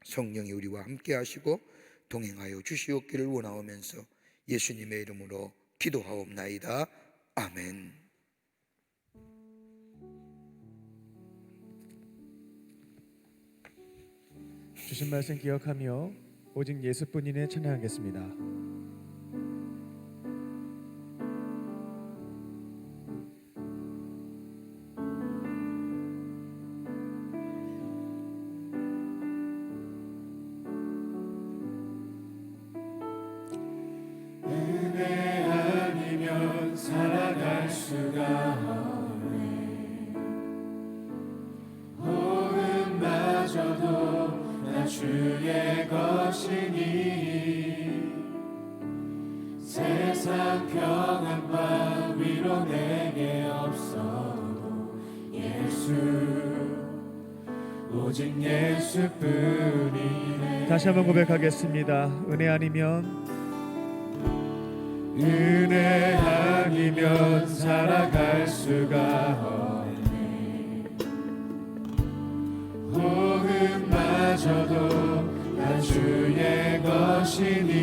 성령이 우리와 함께 하시고 동행하여 주시옵기를 원하오면서 예수님의 이름으로 기도하옵나이다. 아멘. 주신 말씀 기억하며 오직 예수뿐이네 찬양하겠습니다. 은혜 아니면 살아갈 수가 없네. 호흡마저도 다 주의 것이니 세상 평안과 위로 내게 없어도 예수 오직 예수뿐이네. 다시 한번 고백하겠습니다. 은혜 아니면 살아갈 수가 없네. 호흡마저도 다 주의 것이니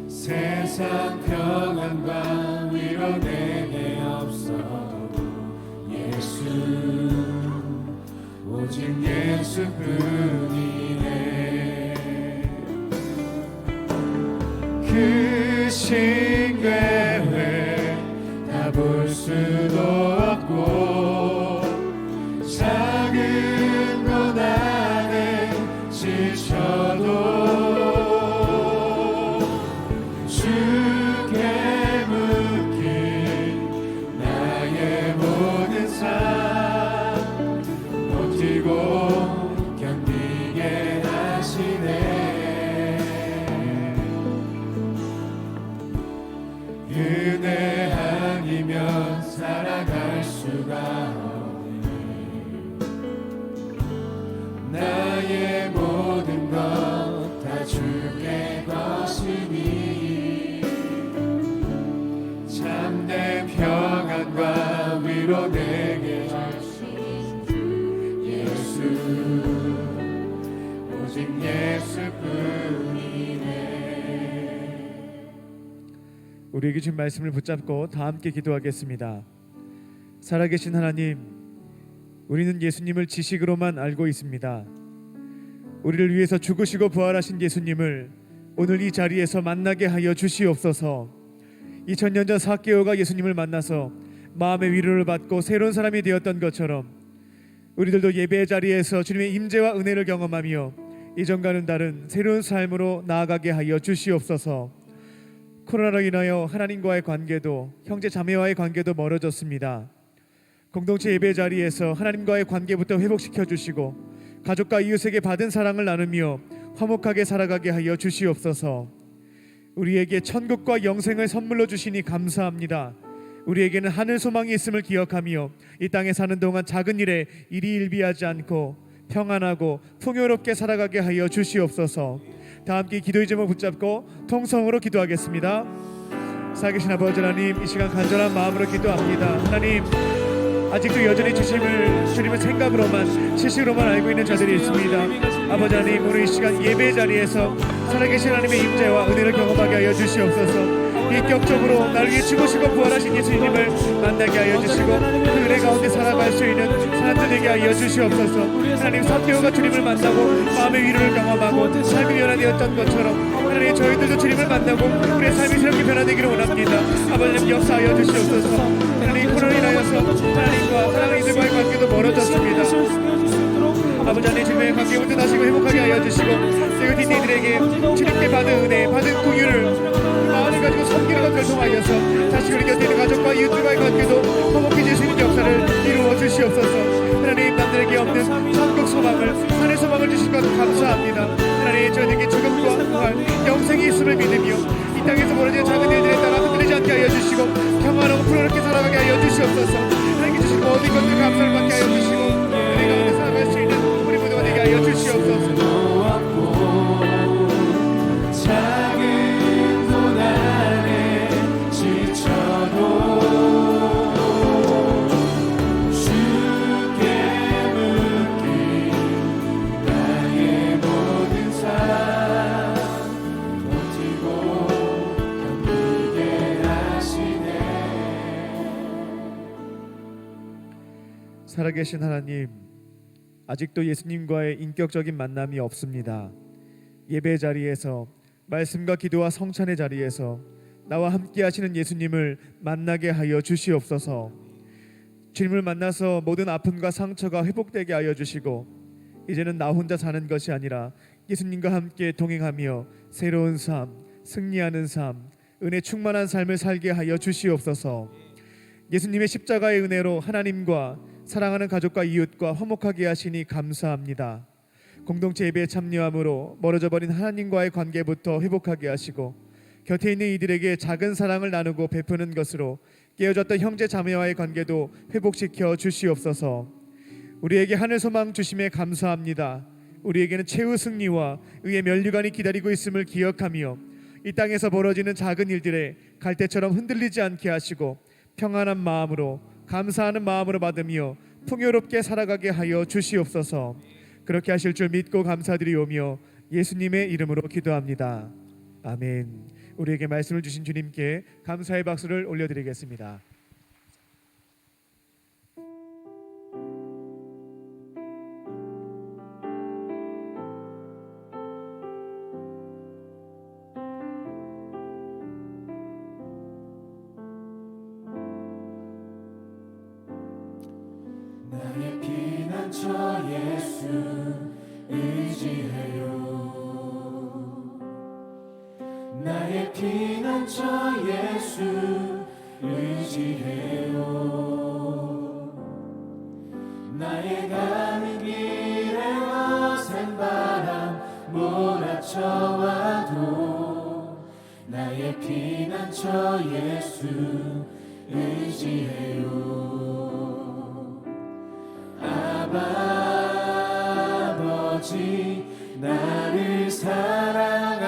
세상 평안과 위로 내게 없어도 예수 오직 예수뿐이네. 그 신괴회 다 볼 수도 없고 작은 것 안에 지쳐도 주께 묶인 나의 모든 삶 버티고 견디게 하시네. 은혜 아니면 살아갈 수가 없네. 나의 모든 것 다 주께 것이니 참된 평안과 위로 내게 주신 예수 오직 예수뿐이네. 우리에게 주신 말씀을 붙잡고 다 함께 기도하겠습니다. 살아계신 하나님, 우리는 예수님을 지식으로만 알고 있습니다. 우리를 위해서 죽으시고 부활하신 예수님을 오늘 이 자리에서 만나게 하여 주시옵소서. 2000년 전 삭개오가 예수님을 만나서 마음의 위로를 받고 새로운 사람이 되었던 것처럼 우리들도 예배의 자리에서 주님의 임재와 은혜를 경험하며 이전과는 다른 새로운 삶으로 나아가게 하여 주시옵소서. 코로나로 인하여 하나님과의 관계도 형제 자매와의 관계도 멀어졌습니다. 공동체 예배 자리에서 하나님과의 관계부터 회복시켜 주시고 가족과 이웃에게 받은 사랑을 나누며 화목하게 살아가게 하여 주시옵소서. 우리에게 천국과 영생을 선물로 주시니 감사합니다. 우리에게는 하늘 소망이 있음을 기억하며 이 땅에 사는 동안 작은 일에 일희일비하지 않고 평안하고 풍요롭게 살아가게 하여 주시옵소서. 다 함께 기도의 제목 붙잡고 통성으로 기도하겠습니다. 살아계신 아버지 하나님, 이 시간 간절한 마음으로 기도합니다. 하나님, 아직도 여전히 주님을 생각으로만, 지식으로만 알고 있는 자들이 있습니다. 아버지 하나님, 오늘 이 시간 예배 자리에서 살아계신 하나님의 임재와 은혜를 경험하게 하여 주시옵소서. 인격적으로 나를 위해 죽으시고 부활하신 예수님을 만나게 하여 주시고 그 은혜 가운데 살아갈 수 있는 사람들에게 하여 주시옵소서. 하나님, 사케오가 주님을 만나고 마음의 위로를 경험하고 삶이 변화되었던 것처럼 하나님, 저희들도 주님을 만나고 우리의 삶이 새롭게 변화되기를 원합니다. 아버지 역사하여 주시옵소서. 하나님, 코로나로 인하여서 하나님과 사랑하는 이들과의 관계도 멀어졌습니다. 아버지 하나님, 주님의 관계부터 다시 회복하게 하여 주시고 저희 딘디들에게 주님께 받은 은혜, 받은 공유를 마음을 가지고 섬기는 것을 통하여서 다시 우리 곁에 있는 가족과 이웃들과의 관계도 화목해질 수 있는 역사를 이루어 주시옵소서. 하나님, 남들에게 없는 천국 소망을, 하늘 소망을 주신 것 감사합니다. 하나님, 저희에게 죽음과 부활, 영생이 있음을 믿으며 이 땅에서 벌어지는 작은 일들에 따라 흔들리지 않게 하여 주시고 평안하고 풍요롭게 살아가게 하여 주시옵소서. 하나님께 주신 모든 것들 감사를 받게 하여 주시고 은혜 가운데 살아갈 수 있는 우리 모두가 되게 하여 주시옵소서. 작은 고난에 지쳐도 주께 묶인 나의 모든 삶 버티고 견디게 하시네. 살아계신 하나님, 아직도 예수님과의 인격적인 만남이 없습니다. 예배 자리에서, 말씀과 기도와 성찬의 자리에서 나와 함께 하시는 예수님을 만나게 하여 주시옵소서. 주님을 만나서 모든 아픔과 상처가 회복되게 하여 주시고 이제는 나 혼자 사는 것이 아니라 예수님과 함께 동행하며 새로운 삶, 승리하는 삶, 은혜 충만한 삶을 살게 하여 주시옵소서. 예수님의 십자가의 은혜로 하나님과 사랑하는 가족과 이웃과 화목하게 하시니 감사합니다. 공동체 예배에 참여함으로 멀어져 버린 하나님과의 관계부터 회복하게 하시고 곁에 있는 이들에게 작은 사랑을 나누고 베푸는 것으로 깨어졌던 형제 자매와의 관계도 회복시켜 주시옵소서. 우리에게 하늘 소망 주심에 감사합니다. 우리에게는 최후 승리와 의의 면류관이 기다리고 있음을 기억하며 이 땅에서 벌어지는 작은 일들에 갈대처럼 흔들리지 않게 하시고 평안한 마음으로, 감사하는 마음으로 받으며 풍요롭게 살아가게 하여 주시옵소서. 그렇게 하실 줄 믿고 감사드리오며 예수님의 이름으로 기도합니다. 아멘. 우리에게 말씀을 주신 주님께 감사의 박수를 올려드리겠습니다. 나의 피난처 예수 의지해요. 나의 피난처 예수 의지해요. 나의 가는 길에 거센 바람 몰아쳐와도 나의 피난처 예수 의지해요. 아버지 나를 사랑하시니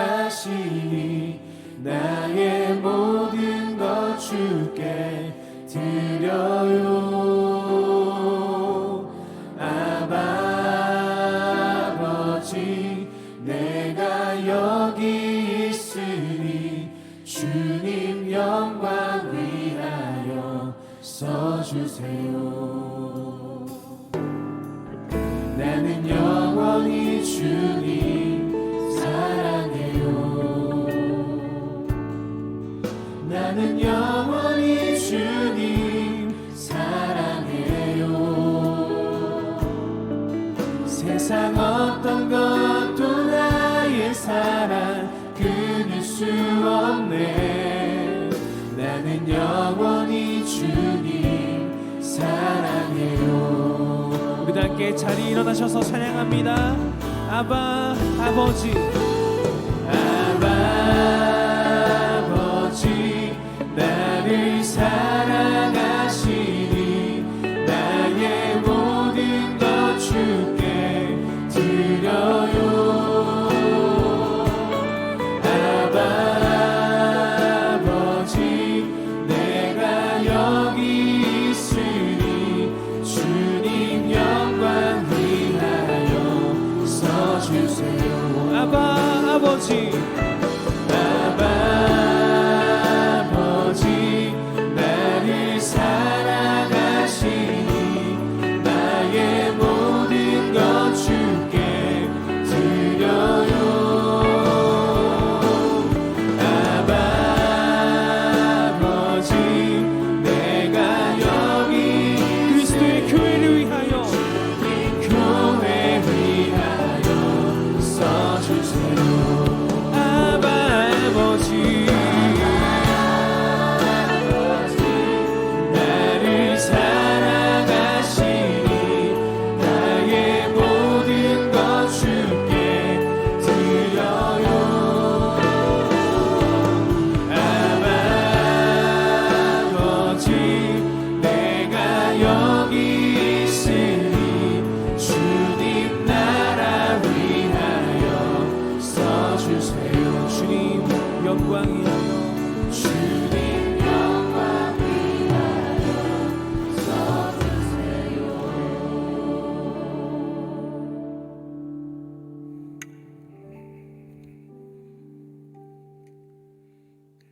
나의 모든 것 주께 드려요. 아버지 내가 여기 있으니 주님 영광 위하여 써주세요. 나는 영원히 주님 사랑해요. 나는 영원히 주님 사랑해요. 세상 어떤 것도 나의 사랑 끊을 수 없네. 나는 영원히 주님 사랑해요. 우리 다 함께 자리에 일어나셔서 찬양합니다. 아버지 써주세요. 아바 아버지 아버지 나를 사랑하시니 나의 모든 것 주께 드려요. 아버지 내가 여기 그리스도의 교회를 위하여 교회 위하여 써주세요. 아버지 나를 사랑하시니 나의 모든 것 주께 드려요. 아버지 내가 여기 있으니 주님 나라 위하여 써주세요. 주님 영광이하여 주님 영광 위하여 써주세요.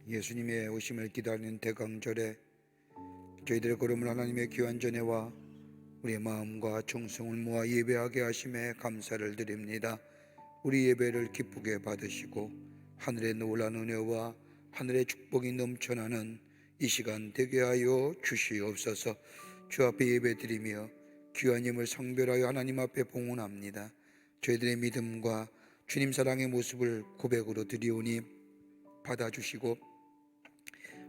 예수님의 오심을 기다리는 대강절에 저희들의 걸음을 하나님의 귀한 전에와 우리의 마음과 정성을 모아 예배하게 하심에 감사를 드립니다. 우리 예배를 기쁘게 받으시고 하늘의 놀라운 은혜와 하늘의 축복이 넘쳐나는 이 시간 되게 하여 주시옵소서. 주 앞에 예배드리며 귀한 힘을 성별하여 하나님 앞에 봉헌합니다. 저희들의 믿음과 주님 사랑의 모습을 고백으로 드리오니 받아주시고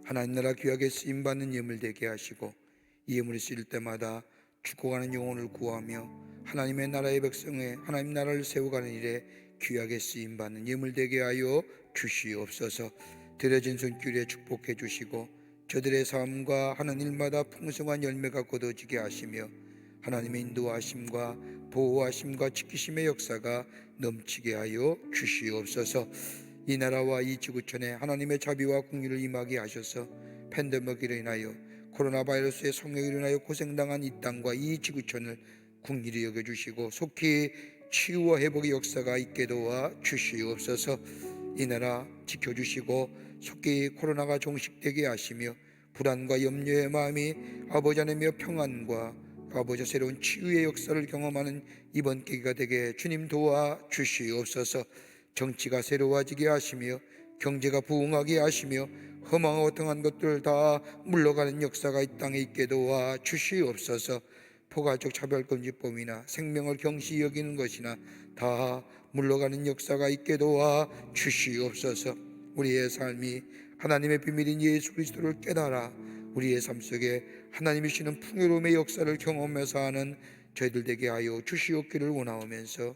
하나님 나라 귀하게 쓰임받는 예물 되게 하시고 이 예물을 쓰일 때마다 죽어가는 영혼을 구하며 하나님의 나라의 백성에 하나님 나라를 세워가는 일에 귀하게 쓰임받는 예물 되게 하여 주시옵소서. 드려진 손길에 축복해 주시고 저들의 삶과 하는 일마다 풍성한 열매가 거둬지게 하시며 하나님의 인도하심과 보호하심과 지키심의 역사가 넘치게 하여 주시옵소서. 이 나라와 이 지구촌에 하나님의 자비와 공의를 임하게 하셔서 팬데믹으로 인하여 코로나 바이러스의 성령으로 인하여 고생당한 이 땅과 이 지구촌을 긍휼히 여겨주시고 속히 치유와 회복의 역사가 있게 도와 주시옵소서. 이 나라 지켜주시고 속히 코로나가 종식되게 하시며 불안과 염려의 마음이 아버지 안에며 평안과 아버지 새로운 치유의 역사를 경험하는 이번 계기가 되게 주님 도와 주시옵소서. 정치가 새로워지게 하시며 경제가 부흥하게 하시며 험하고 어떠한 것들 다 물러가는 역사가 이 땅에 있게 도와 주시옵소서. 포괄적 차별금지법이나 생명을 경시 여기는 것이나 다 물러가는 역사가 있게 도와 주시옵소서. 우리의 삶이 하나님의 비밀인 예수 그리스도를 깨달아 우리의 삶 속에 하나님이 주시는 풍요로움의 역사를 경험해서 하는 저희들 되게 하여 주시옵기를 원하오면서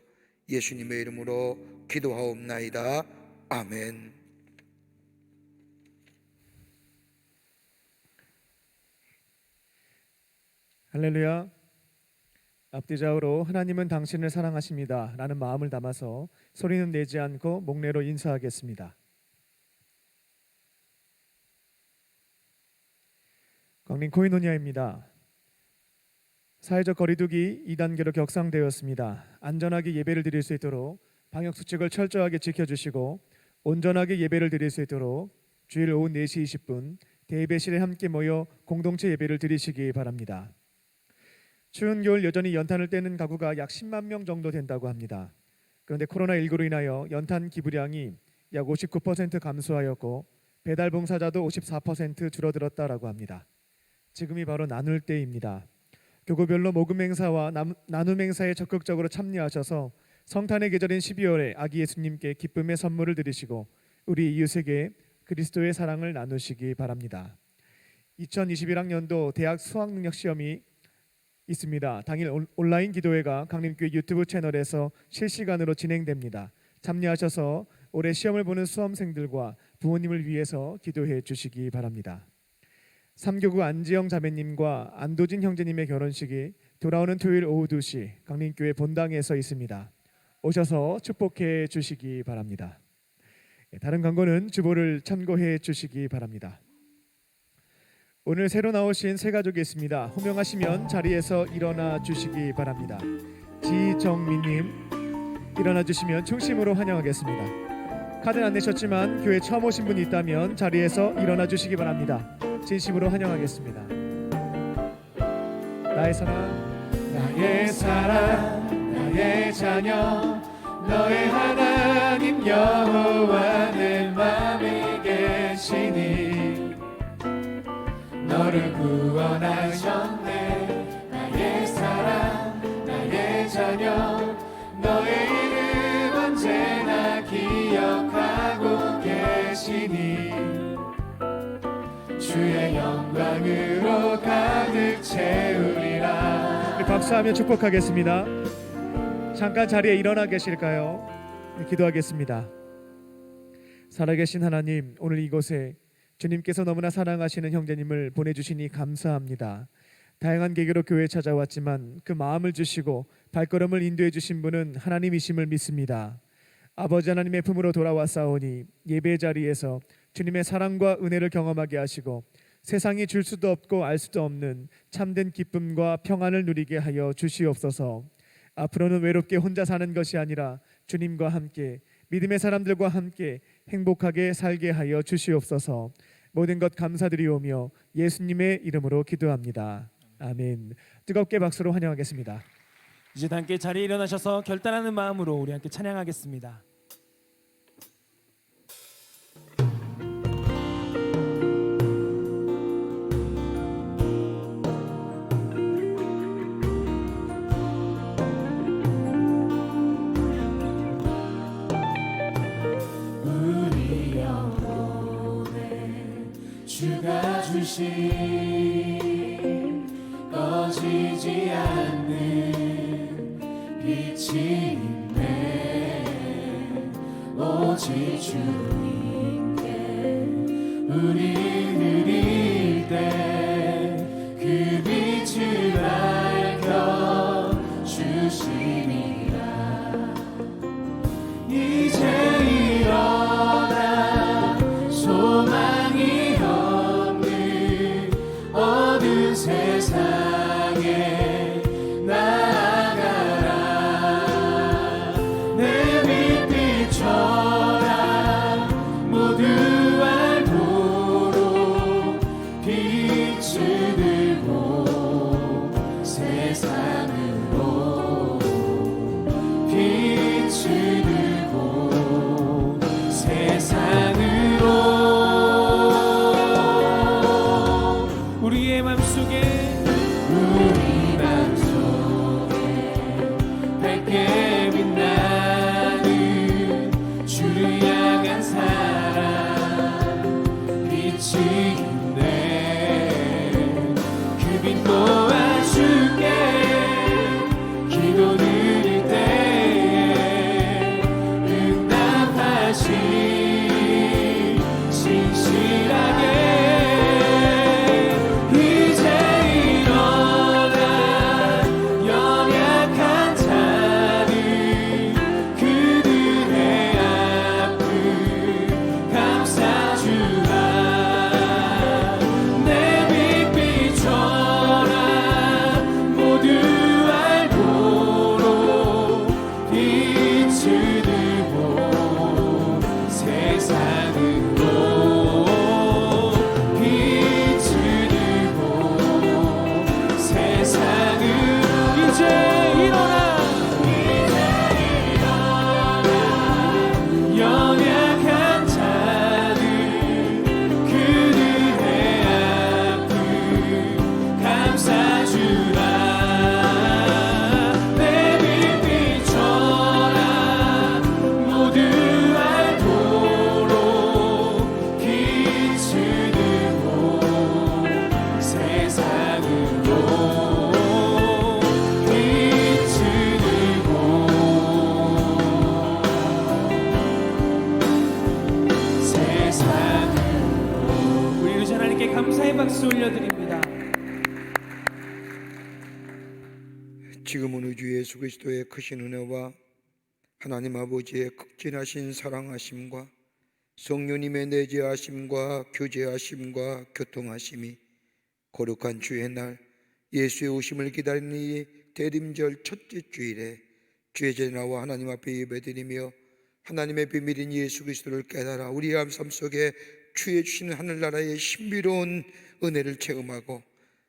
예수님의 이름으로 기도하옵나이다. 아멘. 할렐루야. 앞뒤 좌우로 하나님은 당신을 사랑하십니다 라는 마음을 담아서 소리는 내지 않고 목례로 인사하겠습니다. 광림 코이노니아입니다. 사회적 거리두기 2단계로 격상되었습니다. 안전하게 예배를 드릴 수 있도록 방역수칙을 철저하게 지켜주시고 온전하게 예배를 드릴 수 있도록 주일 오후 4시 20분 대예배실에 함께 모여 공동체 예배를 드리시기 바랍니다. 추운 겨울 여전히 연탄을 떼는 가구가 약 10만 명 정도 된다고 합니다. 그런데 코로나19로 인하여 연탄 기부량이 약 59% 감소하였고 배달 봉사자도 54% 줄어들었다라고 합니다. 지금이 바로 나눌 때입니다. 교구별로 모금 행사와 나눔 행사에 적극적으로 참여하셔서 성탄의 계절인 12월에 아기 예수님께 기쁨의 선물을 드리시고 우리 이웃에게 그리스도의 사랑을 나누시기 바랍니다. 2021학년도 대학 수학능력시험이 있습니다. 당일 온라인 기도회가 강림교회 유튜브 채널에서 실시간으로 진행됩니다. 참여하셔서 올해 시험을 보는 수험생들과 부모님을 위해서 기도해 주시기 바랍니다. 3교구 안지영 자매님과 안도진 형제님의 결혼식이 돌아오는 토요일 오후 2시 강림교회 본당에서 있습니다. 오셔서 축복해 주시기 바랍니다. 다른 광고는 주보를 참고해 주시기 바랍니다. 오늘 새로 나오신 새 가족이 있습니다. 호명하시면 자리에서 일어나 주시기 바랍니다. 지정민님, 일어나 주시면 중심으로 환영하겠습니다. 카드는 안 내셨지만 교회 처음 오신 분이 있다면 자리에서 일어나 주시기 바랍니다. 진심으로 환영하겠습니다. 나의 사랑, 나의 자녀, 너의 하나님 여호와 내 맘에 계시니 너를 구원하셨네. 나의 사랑, 나의 자녀, 너의 이름 언제나 기억하고 계시니 주의 영광으로 가득 채우리라. 박수하며 축복하겠습니다. 잠깐 자리에 일어나 계실까요? 기도하겠습니다. 살아계신 하나님, 오늘 이곳에 주님께서 너무나 사랑하시는 형제님을 보내주시니 감사합니다. 다양한 계기로 교회에 찾아왔지만 그 마음을 주시고 발걸음을 인도해 주신 분은 하나님이심을 믿습니다. 아버지 하나님의 품으로 돌아왔사오니 예배 자리에서 주님의 사랑과 은혜를 경험하게 하시고 세상이 줄 수도 없고 알 수도 없는 참된 기쁨과 평안을 누리게 하여 주시옵소서. 앞으로는 외롭게 혼자 사는 것이 아니라 주님과 함께 믿음의 사람들과 함께 행복하게 살게 하여 주시옵소서. 모든 것 감사드리오며 예수님의 이름으로 기도합니다. 아멘. 뜨겁게 박수로 환영하겠습니다. 이제 함께 자리에 일어나셔서 결단하는 마음으로 우리 함께 찬양하겠습니다. 우리 영혼에 주가 주신 꺼지지 않는 빛이 있네. 오직 주님께 우리 드릴 때 그 빛을 밝혀 주시니라. 이제 일어나 소망이 없는 어두운 세상에 나아가라. 내 빛 비춰라. 모두 알도록 빛을 들고 세상으로 빛을 들고 세상으로. 우리의 맘속에 우리 맘속에 밝게 빛나는 주를 향한 사랑 빛이 있네. 그 빛 보아줄게. 기도 드릴 때에 응답하시 신실하게. 이제 일어나 연약한 자들 그들의 아픔 감싸주라. 내 빛 비춰라. 모두 알도록 빛을 들고 세상으로 빛을 들고 세상을. 이제 일어나 연약한 자들 그들의 아픔 감싸주라. 내 빛 비춰라. 모두 알도록 빛을 들고 세상으로 빛을 들고 세상으로. 우리 이제 하나님께 감사의 박수 올려드립니다. 지금은 우주 예수 그리스도의 크신 은혜와 하나님 아버지의 극진하신 사랑하심과 성령님의 내재하심과 교제하심과 교통하심이 거룩한 주의 날 예수의 오심을 기다리는 이 대림절 첫째 주일에 주의 전에 나와 하나님 앞에 예배드리며 하나님의 비밀인 예수 그리스도를 깨달아 우리의 삶 속에 주의 주시는 하늘나라의 신비로운 은혜를 체험하고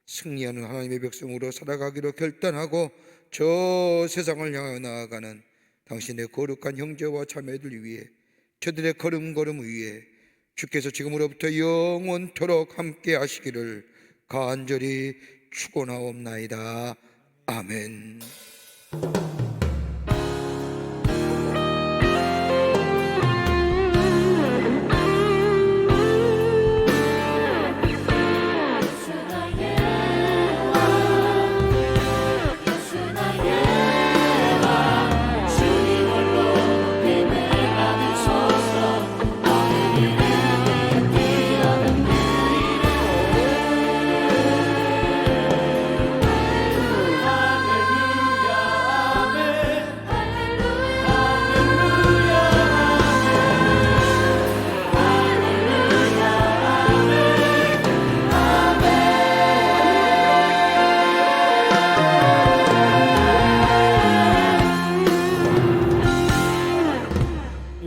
승리하는 하나님의 백성으로 살아가기로 결단하고 저 세상을 향하여 나아가는 당신의 거룩한 형제와 자매들 위해 저들의 걸음걸음 위에 주께서 지금으로부터 영원토록 함께 하시기를 간절히 축원하옵나이다. 아멘.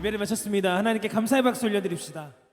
예배를 마쳤습니다. 하나님께 감사의 박수 올려드립시다.